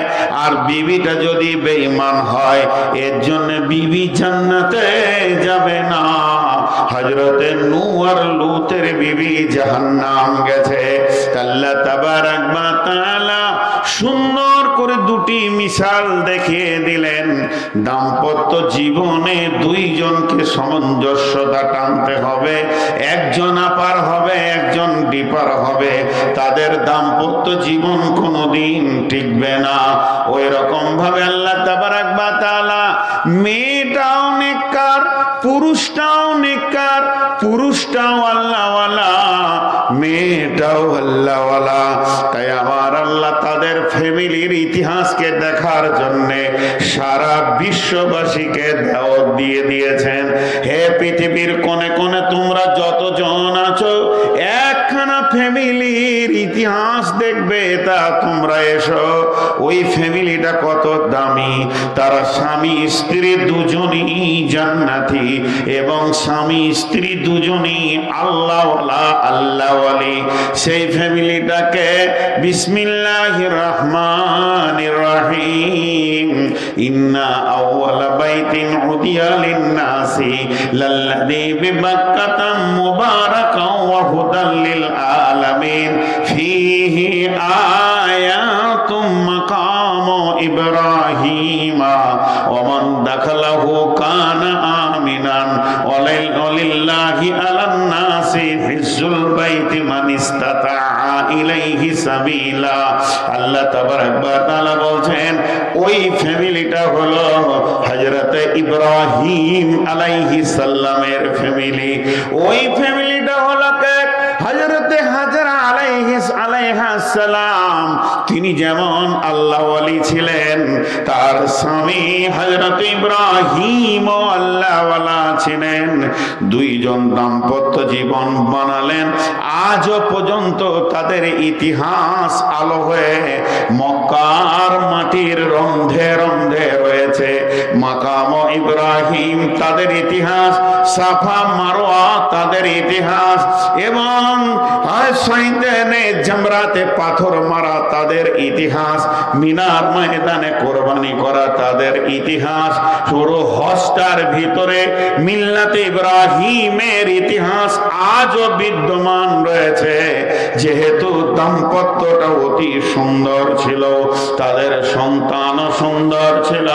আর বিবিটা যদি বেঈমান হয়, এর জন্য বিবি জান্নাতে যাবে না। হযরতে নূহ আর লূতের বিবি জাহান্নাম গেছে। আল্লাহ তাবারাক ওয়া তাআলা সুন্দর করে দুটি মিসাল দেখিয়ে দিলেন। দাম্পত্য জীবনে দুইজনকে সামঞ্জস্যতা টানতে হবে, একজন আপার হবে একজন ডিপার হবে, তাদের দাম্পত্য জীবন কোনোদিন টিকবে না। ওই রকম ভাবে আল্লাহ তাবারাক ওয়া তাআলা মেয়েটাও নেককার, পুরুষটাও নেককার, পুরুষটাও আল্লাহওয়ালা, মেয়েটাও আল্লাহওয়ালা। তাই আমার আল্লাহ তাদের ফ্যামিলির ইতিহাসকে দেখার জন্য সারা বিশ্ববাসীকে দাওয়াত দিয়ে দিয়েছেন। হে পৃথিবীর কোণে কোণে তোমরা যতজন আছো, একখানা ফ্যামিলির ইতিহাস দেখবে, তা তোমরা এসো। ওই ফ্যামিলিটা কত দামি, তারা স্বামী স্ত্রী দুজনই জান্নাতি এবং স্বামী স্ত্রী দুজনই আল্লাহওয়ালা, আল্লাহওয়ালি। সেই ফ্যামিলিটাকে বিসমিল্লাহির রহমানির রহিম ইন্না আউওয়ালা বাইতিন উদিয়া লিন-নাসি লাল্লাযী বিবাক্কাতা মুবারাকান ওয়া হুদাল লিল আলামিন ফীহি আয়াতুম মাকামু ইব্রাহিমা ওয়া মান দাখালাহু কানা আমিনান ওয়া লিল্লাহি আলান নাসি হিজ্জুল বাইতি মান ইসতাতা ইলাইহি সাবিলা। আল্লাহ তাবারাক ওয়া তাআলা বলছেন ওই ফ্যামিলিটা হলো হযরতে ইব্রাহিম আলাইহিস সালামের ফ্যামিলি। ওই ফ্যামিলিটা হলো হযরতে হাজরা আলাইহাস সালাম। তিনি যেমন আল্লাহওয়ালি ছিলেন, তার স্বামী হযরত ইব্রাহিম আল্লাহওয়ালা ছিলেন। দুইজন দাম্পত্য জীবন বানালেন। আজও পর্যন্ত তাদের ইতিহাস আলো হয়ে মক্কার মাটির রন্ধে রন্ধে রয়েছে। মাকাম ইব্রাহিম তাদের ইতিহাস, সাফা মারওয়া তাদের ইতিহাস, এবং সাইদানে জামরাতে পাথর মারা তাদের ইতিহাস, মিনার ময়দানে কোরবানি করা তাদের ইতিহাস, পুরো হজটার ভিতরে মিল্লাতে ইব্রাহিমের ইতিহাস আজও বিদ্যমান রয়েছে। যেহেতু দাম্পত্যটা অতি সুন্দর ছিল, তাদের সন্তানও সুন্দর ছিল,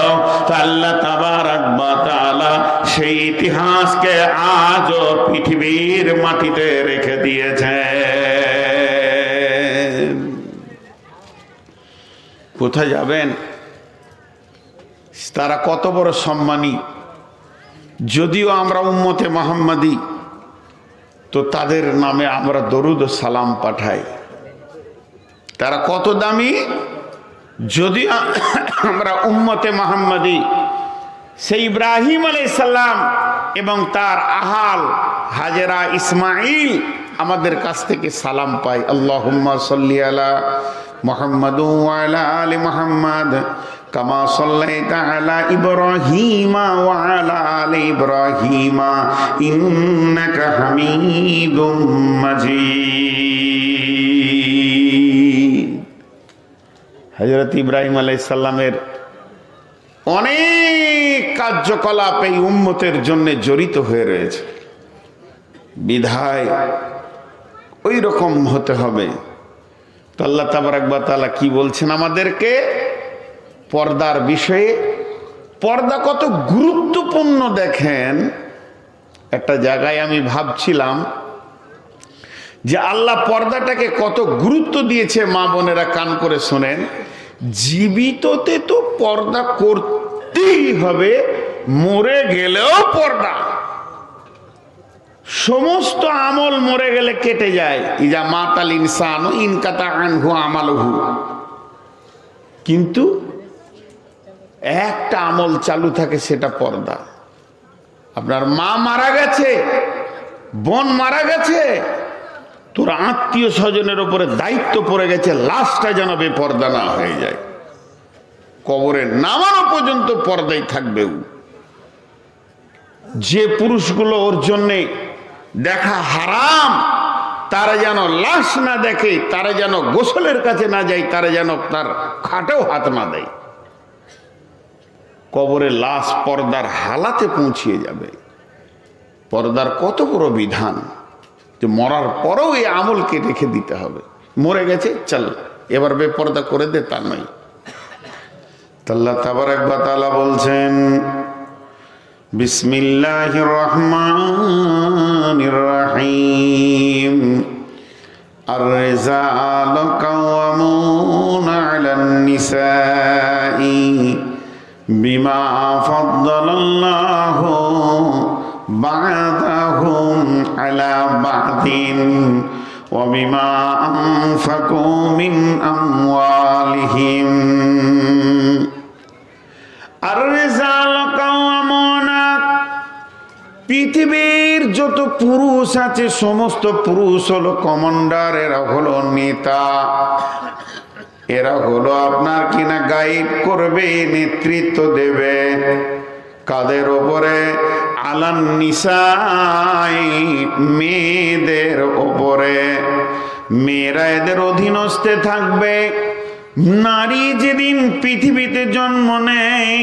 আল্লাহ তাবারাক ওয়া তাআলা সেই ইতিহাসকে আজও পৃথিবীর মাটিতে রেখে দিয়েছে। কোথায় যাবেন? তারা কত বড় সম্মানী। যদিও আমরা উম্মতে মুহাম্মাদি, তো তাদের নামে আমরা দরুদ ও সালাম পাঠাই। তারা কত দামি। যদিও আমরা উম্মতে মুহাম্মাদি, সেই ইব্রাহিম আলাইহিস সালাম এবং তার আহাল হাজেরা ইসমাইল আমাদের কাছ থেকে সালাম পাই। আল্লাহুম্মা সাল্লি আলা মুহাম্মাদ ওয়া আলা আলি মুহাম্মাদ কামা সাল্লাইতা আলা ইব্রাহিম ওয়া আলা আলি ইব্রাহিম ইন্নাকা হামিদুম মাজিদ। হযরত ইব্রাহিম আলাইহিস সালামের অনেক কার্যকলাপ এই উম্মতের জন্য জড়িত হয়ে রয়েছে। বিধায় ওই রকম হতে হবে। তো আল্লাহ তাবারাক ওয়া তাআলা কি বলছেন আমাদেরকে পর্দার বিষয়ে? পর্দা কত গুরুত্বপূর্ণ দেখেন। একটা জায়গায় আমি ভাবছিলাম যে আল্লাহ পর্দাটাকে কত গুরুত্ব দিয়েছে। মা বোনেরা কান করে শোনেন, জীবিততে তো পর্দা করতেই হবে, মরে গেলেও পর্দা। সমস্ত আমল মরে গেলে কেটে যায়। ইজা মাতাল ইনসান ইনকাতা আনহু আমালহু, কিন্তু একটা আমল চালু থাকে, সেটা পর্দা। আপনার মা মারা গেছে, বোন মারা গেছে, তোর আত্মীয় স্বজনের উপরে দায়িত্ব পড়ে গেছে, লাশটা যেন বেপর্দা না হয়ে যায়। কবরে নামানো পর্যন্ত পর্দায় থাকবে। যে পুরুষগুলো ওর জন্যে দেখা হারাম, তারা যেন লাশ না দেখে, তারা যেন গোসলের কাছে না যায়, তারা যেন তার খাটেও হাত না দেয়। কবরে লাশ পর্দার হালাতে পৌঁছিয়ে যাবে। পর্দার কত বড় বিধান, যে মরার পরেও এই আমলকে রেখে দিতে হবে। মরে গেছে, চল এবার বেপর্দা করে দে, তা নয়। আল্লাহ তাবারাক ওয়া তাআলা বলছেন, বিসমিল্লাহির রহমানির রহিম, আর-রিজালু কাওয়ামুনা আলান নিসাই বিমা ফাদ্দালাল্লাহু বা'দাহুম আলা বা'দিন ওয়া বিমা আনফাকু মিন আমওয়ালিহিম। আর-রিজালু কাওয়ামুনা, পৃথিবীর যত পুরুষ আছে সমস্ত পুরুষ হলো কমান্ডার, এরা হলো নেতা, এরা হলো আপনার কিনা গাইড করবে, নেতৃত্ব দেবে। কাদের ওপরে? আলান নিসাই, মেয়েদের ওপরে। মেয়েরা এদের অধীনস্থে থাকবে। নারী যেদিন পৃথিবীতে জন্ম নেয়,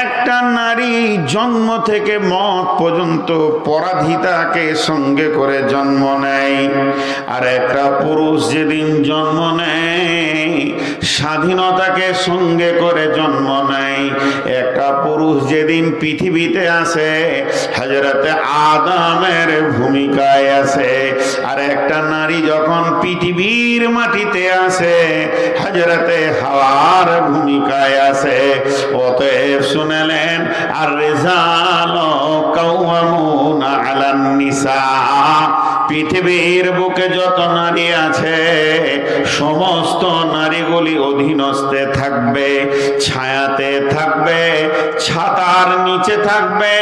একটা নারী জন্ম থেকে মত পর্যন্ত পরাধীতাকে সঙ্গে করে জন্ম নেয়। আর একটা পুরুষ যেদিন জন্ম নেয়, স্বাধীনতাকে সঙ্গে করে জন্ম নেয়। একটা পুরুষ যেদিন পৃথিবীতে আসে, হযরতে আদমের ভূমিকায় আসে। আর একটা নারী যখন পৃথিবীর মাটিতে আসে, হযরতে হাওয়ার ভূমিকায় আসে। অতএব শুনলেন, আর-রিজালু কাওয়ামুনা আলান নিসা, পৃথিবীর বুকে যত নারী আছে সমস্ত নারীগুলি অধীনস্থে থাকবে, ছায়াতে থাকবে, ছাতার নিচে থাকবে।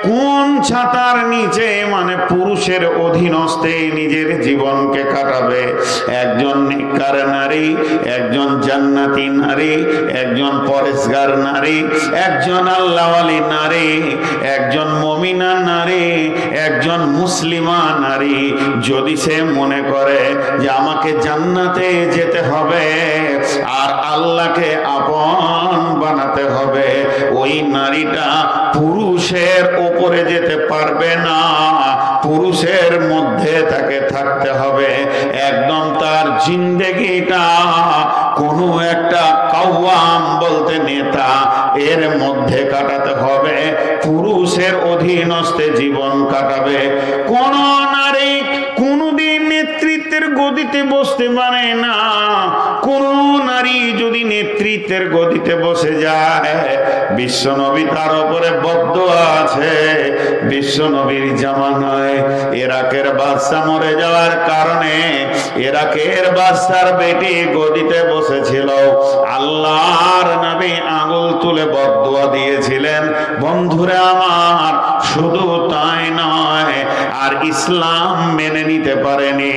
কোন ছাতার নিচে? মানে পুরুষের অধীনস্থে নিজের জীবনকে কাটাবে। একজন নেককার নারী, একজন জান্নাতি নারী, একজন পরেশগার নারী, একজন আল্লাহওয়ালি নারী, একজন মুমিনা নারী, একজন মুসলিমা নারী। যদি সে মনে করে যে আমাকে জান্নাতে যেতে হবে আর আল্লাহকে আপন বানাতে হবে, ওই নারীটা পুরুষের উপরে যেতে পারবে না, পুরুষের মধ্যে তাকে থাকতে হবে। একদম তার জিন্দেগিটা কোনো একটা কাওয়াম বলতে নেতা, এর মধ্যে কাটাতে হবে, পুরুষের অধীনস্থে জীবন কাটাবে। কোন নারী কোনদিন নেতৃত্বের গদিতে বসতে পারে না। কোন নারী যদি নেতৃত্বের গদিতে বসে যায়, বিশ্বনবী তার উপরে বদদোয়া আছে। বিশ্বনবীর জামানায় ইরাকের বাদশা মরে যাওয়ার কারণে ইরাকের বাদশার বেটি গদিতে বসেছিল। আল্লাহর নবী আঙ্গুল তুলে বদদোয়া দিয়েছিলেন। বন্ধুরা আমার, শুধু তাই নয়, আর ইসলাম মেনে নিতে পারেনি,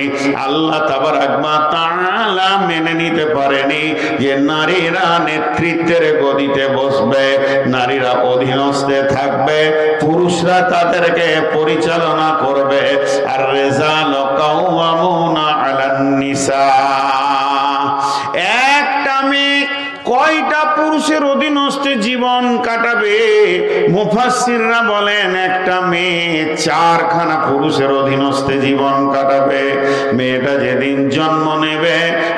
আল্লাহ তাবারাক ওয়া তাআলা মেনে নিতে পারেনি যে নারীরা নেতৃত্বের গদিতে বসবে, নারীরা অধীনস্থে থাকবে, পুরুষরা তাদেরকে পরিচালনা করবে। আর রিজালু কাওয়ামুনা আলান নিসা, একটা মেয়ে কয়টা পুরুষের অধীনস্থে জীবন কাটাবে? মুফাসসিররা বলেন একটা মেয়ে 4খানা পুরুষের অধীনস্থে জীবন কাটাবে। মেয়েটা যেদিন জন্ম নেবে,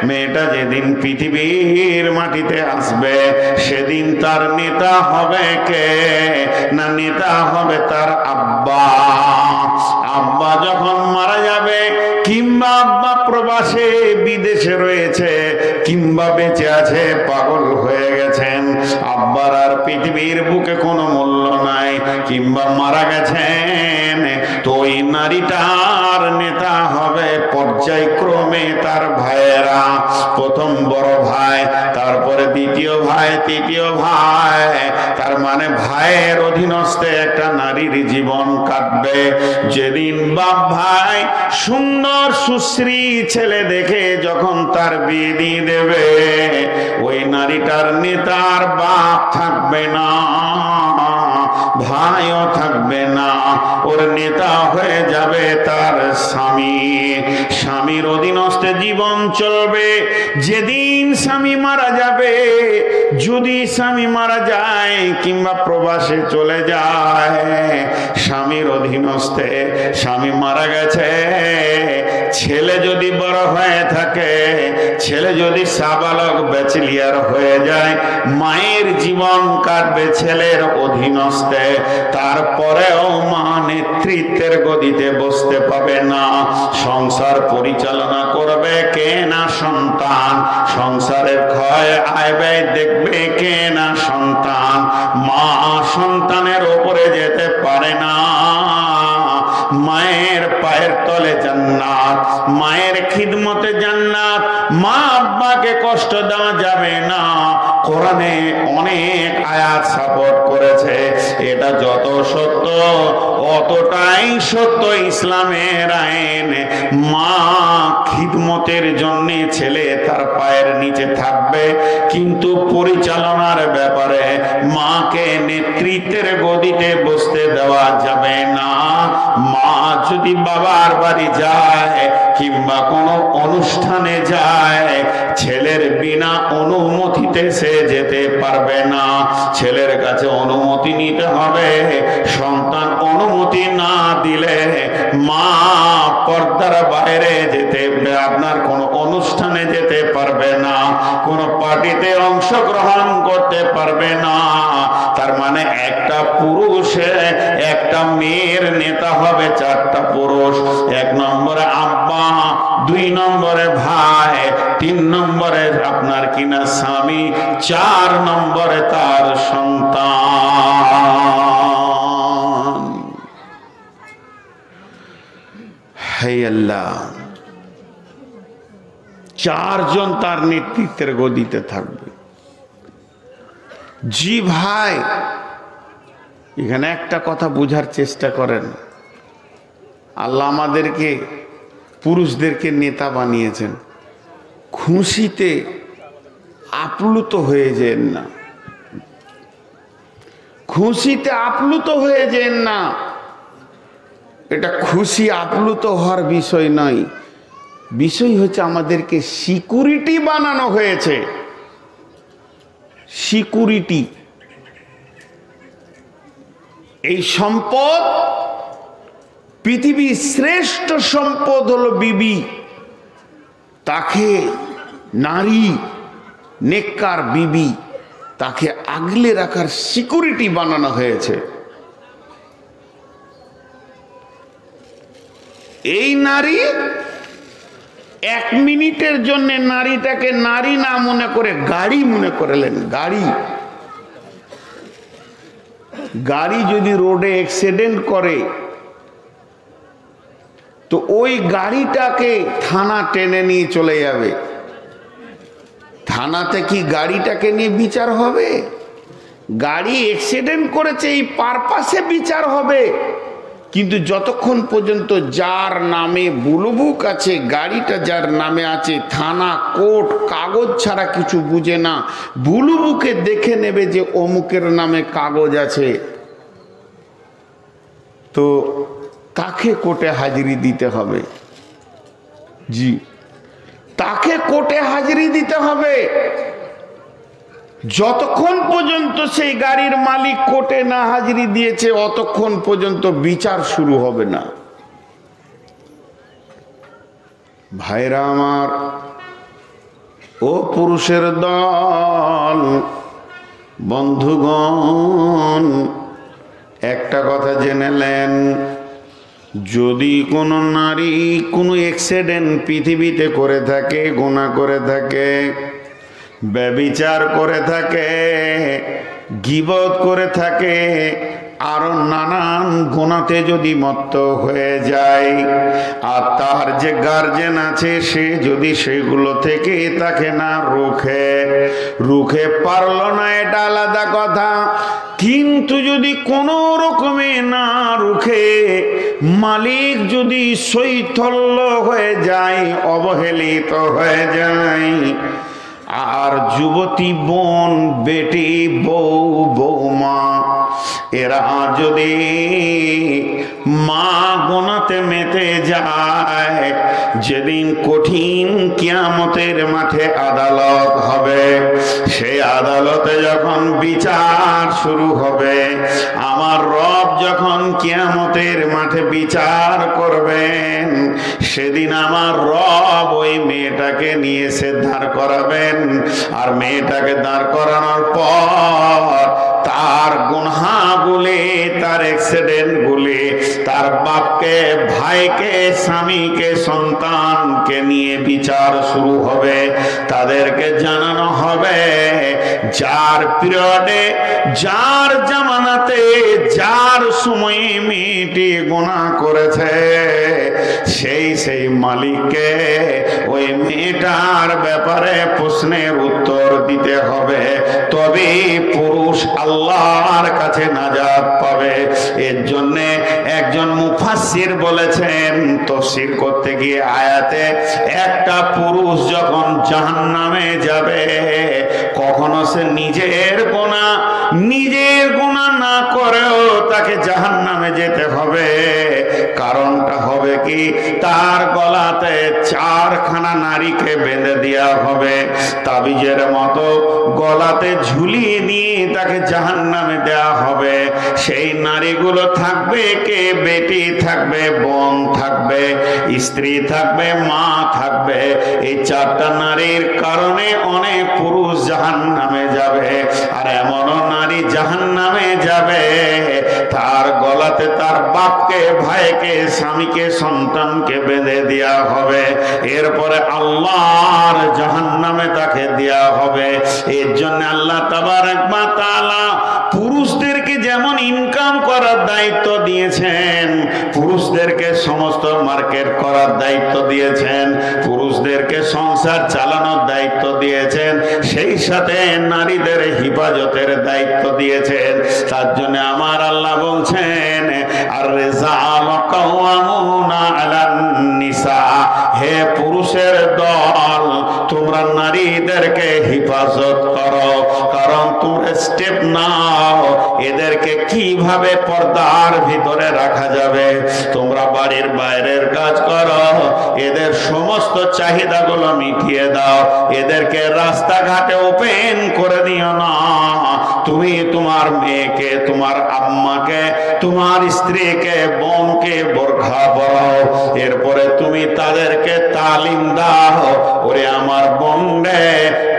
মেয়েটা যেদিন পৃথিবীর মাটিতে আসবে, সেদিন তার নেতা হবে কে? না, নেতা হবে তার আব্বা। আব্বা যখন মারা যাবে কিংবা কিংবা বেঁচে আছে পাগল হয়ে গেছেন, আব্বার আর পৃথিবীর বুকে কোনো মূল্য নাই, কিংবা মারা গেছেন, তো ওই নারীটার নেতা হবে পর্যায়ক্রমে তার ভাইয়েরা। প্রথম বড় ভাই, তারপরে দ্বিতীয় ভাই, তৃতীয় ভাই। তার মানে ভাইয়ের অধীনস্থে একটা নারীর জীবন কাটবে। যেদিন বাপ ভাই সুন্দর সুশ্রী ছেলে দেখে যখন তার বিয়ে দিয়ে দেবে, ওই নারীটার নেতার বাপ থাকবে না, ভাইও থাকবে না, ওর নেতা হয়ে যাবে তার স্বামী। স্বামীর অধীনস্থে জীবন চলবে। যেদিন স্বামী মারা যাবে, যদি স্বামী মারা যায় কিংবা প্রবাসে চলে যায়, স্বামীর অধীনস্থে স্বামী মারা গেছে, ছেলে যদি বড় হয়ে থাকে, ছেলে যদি সাবালক ব্যাচেলিয়ার হয়ে যায়, মায়ের জীবন কাটবে ছেলের অধীনস্থে। তারপরেও মা নেতৃত্বের গদিতে বসতে পাবে না। সংসার পরিচালনা করবে কে না সন্তান, সংসারের ক্ষয় আয় ব্যয় দেখবে কে না সন্তান। মা সন্তানের ওপরে যেতে পারে না। মায়ের পায়ের তলে জান্নাত, মায়ের খিদমতে জান্নাত। মা আব্বাকে কষ্ট দেওয়া যাবে না। কোরআনে অনেক আয়াত সাপোর্ট করেছে। এটা যত সত্য অতটাই সত্য ইসলামের আইন। মা খিদমতের জন্য ছেলে তার পায়ের নিচে থাকবে, কিন্তু পরিচালনার ব্যাপারে মাকে নেতৃত্বের গদিতে বসতে দেওয়া যাবে না। মা যদি বাবার বাড়ি যায় কিংবা কোনো অনুষ্ঠানে যায়, ছেলের বিনা অনুমতিতে সে যেতে পারবে না। ছেলের কাছে অনুমতি নিতে হবে। সন্তান অনুমতি না দিলে মা পর্দার বাইরে যেতে, আপনার কোনো অনুষ্ঠানে যেতে পারবে না, কোনো পার্টিতে অংশগ্রহণ করতে পারবে না। তার মানে একটা পুরুষে একটা মেয়ের নেতা হবে চারটা পুরুষ। 1 নম্বরে আব্বা, 2 নম্বরে ভাই, 3 নম্বরে আপনার কিনা স্বামী, 4 নম্বরে তার সন্তান। হে আল্লাহ, 4 জন তার নেতৃত্বের গদিতে থাকবে। জি ভাই, এখানে একটা কথা বোঝার চেষ্টা করেন। আল্লাহ আমাদেরকে পুরুষদেরকে নেতা বানিয়েছেন। খুশিতে আপ্লুত হয়ে যেন না, খুশিতে আপ্লুত হয়ে যেন না। এটা খুশি আপ্লুত হওয়ার বিষয় নয়। বিষয় হচ্ছে আমাদেরকে সিকিউরিটি বানানো হয়েছে। সিকিউরিটি, এই সম্পদ, পৃথিবীর শ্রেষ্ঠ সম্পদ হলো বিবি। তাকে নারী, নেককার বিবি, তাকে আগলে রাখার সিকিউরিটি বানানো হয়েছে। এই নারী 1 মিনিটের জন্য নারীটাকে নারী না মনে করে গাড়ি মনে করলেন। গাড়ি গাড়ি যদি রোডে অ্যাক্সিডেন্ট করে, তো ওই গাড়িটাকে থানা টেনে নিয়ে চলে যাবে। থানাতে কি গাড়িটাকে নিয়ে বিচার হবে? গাড়ি অ্যাক্সিডেন্ট করেছে এই পারপাসে বিচার হবে। কিন্তু যতক্ষণ পর্যন্ত যার নামে বুলুবুক আছে, গাড়িটা যার নামে আছে, থানা কোর্ট কাগজ ছাড়া কিছু বুঝে না। বুলুবুকে দেখে নেবে যে অমুকের নামে কাগজ আছে, তো তাকে কোর্টে হাজিরি দিতে হবে। জি, তাকে কোর্টে হাজিরি দিতে হবে। যতক্ষণ পর্যন্ত সেই গাড়ির মালিক কোর্টে না হাজিরি দিয়েছে, অতক্ষণ পর্যন্ত বিচার শুরু হবে না। ভাইরা আমার, ও পুরুষের দল, বন্ধুগণ, একটা কথা জেনে নেন, যদি কোনো নারী কোনো অ্যাক্সিডেন্ট পৃথিবীতে করে থাকে, গুনাহ করে থাকে, ব্যভিচার করে থাকে, গীবত করে থাকে, আরো নানান গুনাতে যদি মত্ত হয়ে যায়, আর তার যে গার্জেন আছে সে যদি সেগুলো থেকে তাকে না রুখে পারল না, এটা আলাদা কথা। কিন্তু যদি কোনো রকমে না রুখে মালিক যদি শৈথল্য হয়ে যায়, অবহেলিত হয়ে যায়, আর যুবতী বোন, বেটি, বৌমা এরা যদি মা গোনাতে মেতে যায়, যেদিন কঠিন কিয়ামতের মাঠে আদালত হবে, সেই আদালতে যখন বিচার শুরু হবে, আমার রব যখন কিয়ামতের মাঠে বিচার করবেন, সেদিন আমার রব ওই মেয়েটাকে নিয়ে এসে দাঁড় করাবেন। আর মেয়েটাকে দাঁড় করানোর পর তার গুনাহগুলি, তার অ্যাক্সিডেন্ট গুলি, তার বাপকে, ভাইকে, স্বামীকে, সন্তানকে নিয়ে বিচার শুরু হবে। তাদেরকে জানানো হবে যার পিরিয়ডে, যার জামানাতে, যার সময়ে মেয়েটি গুনাহ করেছে, সেই মালিককে ওই মেয়েটার ব্যাপারে প্রশ্নের উত্তর দিতে হবে। তবে পুরুষ আল্লাহর কাছে নাজাত পাবে। এর জন্যে একজন মুফাসসির বলেছেন, তাফসীর করতে গিয়ে আয়াতে, একটা পুরুষ যখন জাহান্নামে যাবে, কখনো সে নিজের গুনাহ না করেও তাকে জাহান্নামে যেতে হবে। কারণটা হবে কি, তার গলাতে 4খানা নারীকে বেঁধে দেওয়া হবে, তাবিজের মতো গলাতে ঝুলিয়ে নিয়ে তাকে জাহান্নামে দেওয়া হবে। সেই নারীগুলো থাকবে কে? বেটি থাকবে, বোন থাকবে, স্ত্রী থাকবে, মা থাকবে। এই 4টা নারীর কারণে অনেক পুরুষ জাহান্নামে যাবে। আর এমনও নারী জাহান্নামে যাবে, তার গলাতে তার বাপকে, ভাইকে, স্বামীকে, সন্তানকে বেঁধে দেওয়া হবে। এরপরে আল্লাহর জাহান্নামে তাকে দেওয়া হবে। এর জন্য আল্লাহ তাবারক ওয়া তাআলা পুরুষদেরকে যেমন ইনকাম করার দায়িত্ব দিয়েছেন, পুরুষদেরকে সমস্ত মার্কেট করার দায়িত্ব দিয়েছেন, পুরুষদেরকে সংসার চালানোর দায়িত্ব দিয়েছেন, সেই সাথে নারীদের হিফাজতের দায়িত্ব দিয়েছেন। তার জন্য আমার আল্লাহ বলছেন, আর রিজালু কাওয়ামুনা আলান নিসা, হে পুরুষের দল, তোমরা নারীদেরকে হিফাজত করো। কারণ তোমরা স্টেপ নাও, এদেরকে কিভাবে পর্দার ভিতরে রাখা যাবে। তোমরা বাড়ির বাইরের কাজ করো, এদের সমস্ত চাহিদাগুলো মিটিয়ে দাও, এদেরকে রাস্তাঘাটে ওপেন করে দিও না। তুমি তোমার মেয়েকে, তোমার আম্মাকে, তোমার স্ত্রীকে, বোনকে বোরখা পরাও। এরপরে তুমি তাদেরকে তালিম দাও, ওরে আমার বোন রে,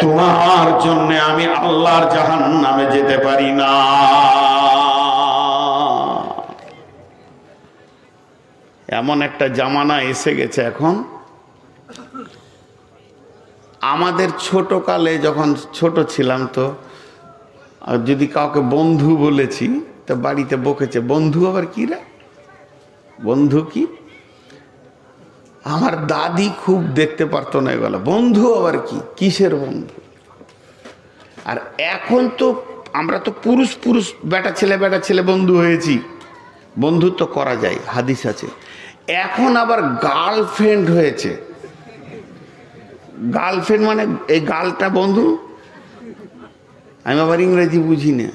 তোমার জন্য আমি আল্লাহর জাহান্নামে যেতে পারি না। এমন একটা জামানা এসে গেছে এখন। আমাদের ছোট কালে যখন ছোট ছিলাম, তো যদি কাউকে বন্ধু বলেছি তো বাড়িতে বকেছে, বন্ধু আবার কি রে, বন্ধু কি? আমার দাদি খুব দেখতে পারতো না এগুলো, বন্ধু আবার কি, কিসের বন্ধু? আর এখন তো আমরা তো পুরুষ বেটা ছেলে বন্ধু হয়েছি, বন্ধুত্ব করা যায়, হাদিস আছে। এখন আবার গার্লফ্রেন্ড হয়েছে। গার্লফ্রেন্ড মানে এই গার্লটা বন্ধু, আমি আবার ইংরেজি বুঝি না।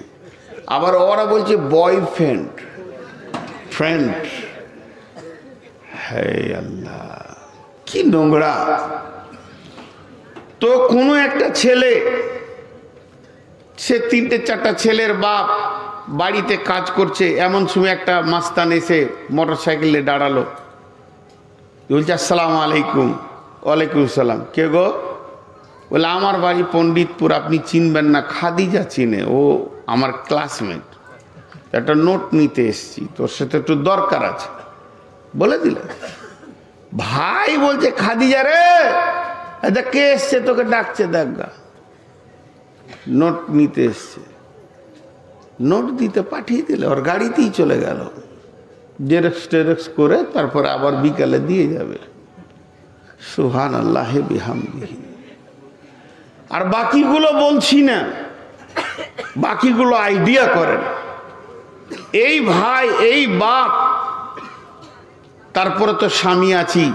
আবার ওরা বলছে বয়ফ্রেন্ড, ফ্রেন্ড। হে আল্লাহ, কি নোংরা। তো কোনো একটা ছেলে, সে 3-4টা ছেলের বাপ, বাড়িতে কাজ করছে, এমন সময় একটা মাস্তান এসে মোটরসাইকেলে দাঁড়ালো, বলছে আসসালামু আলাইকুম। ওয়ালাইকুম সালাম। কে গো? বলে আমার বাড়ি পণ্ডিতপুর, আপনি চিনবেন না, খাদিজা চিনে, ও আমার ক্লাসমেট, একটা নোট নিতে এসছি, তোর সাথে একটু দরকার আছে। বলে দিল। ভাই বলছে খাদিজা রে, কে এসছে তোকে ডাকছে, দেখা। নোট নিতে এসছে, নোট দিতে পাঠিয়ে দিলে ওর গাড়িতেই চলে গেল, জেরক্স টেরক্স করে তারপর আবার বিকালে দিয়ে যাবে। সুবহানাল্লাহি বিহামদিহি। আর বাকিগুলো বলছি না, বাকিগুলো আইডিয়া করেন। এই ভাই, এই বাপ, তারপরে তো স্বামী আছি,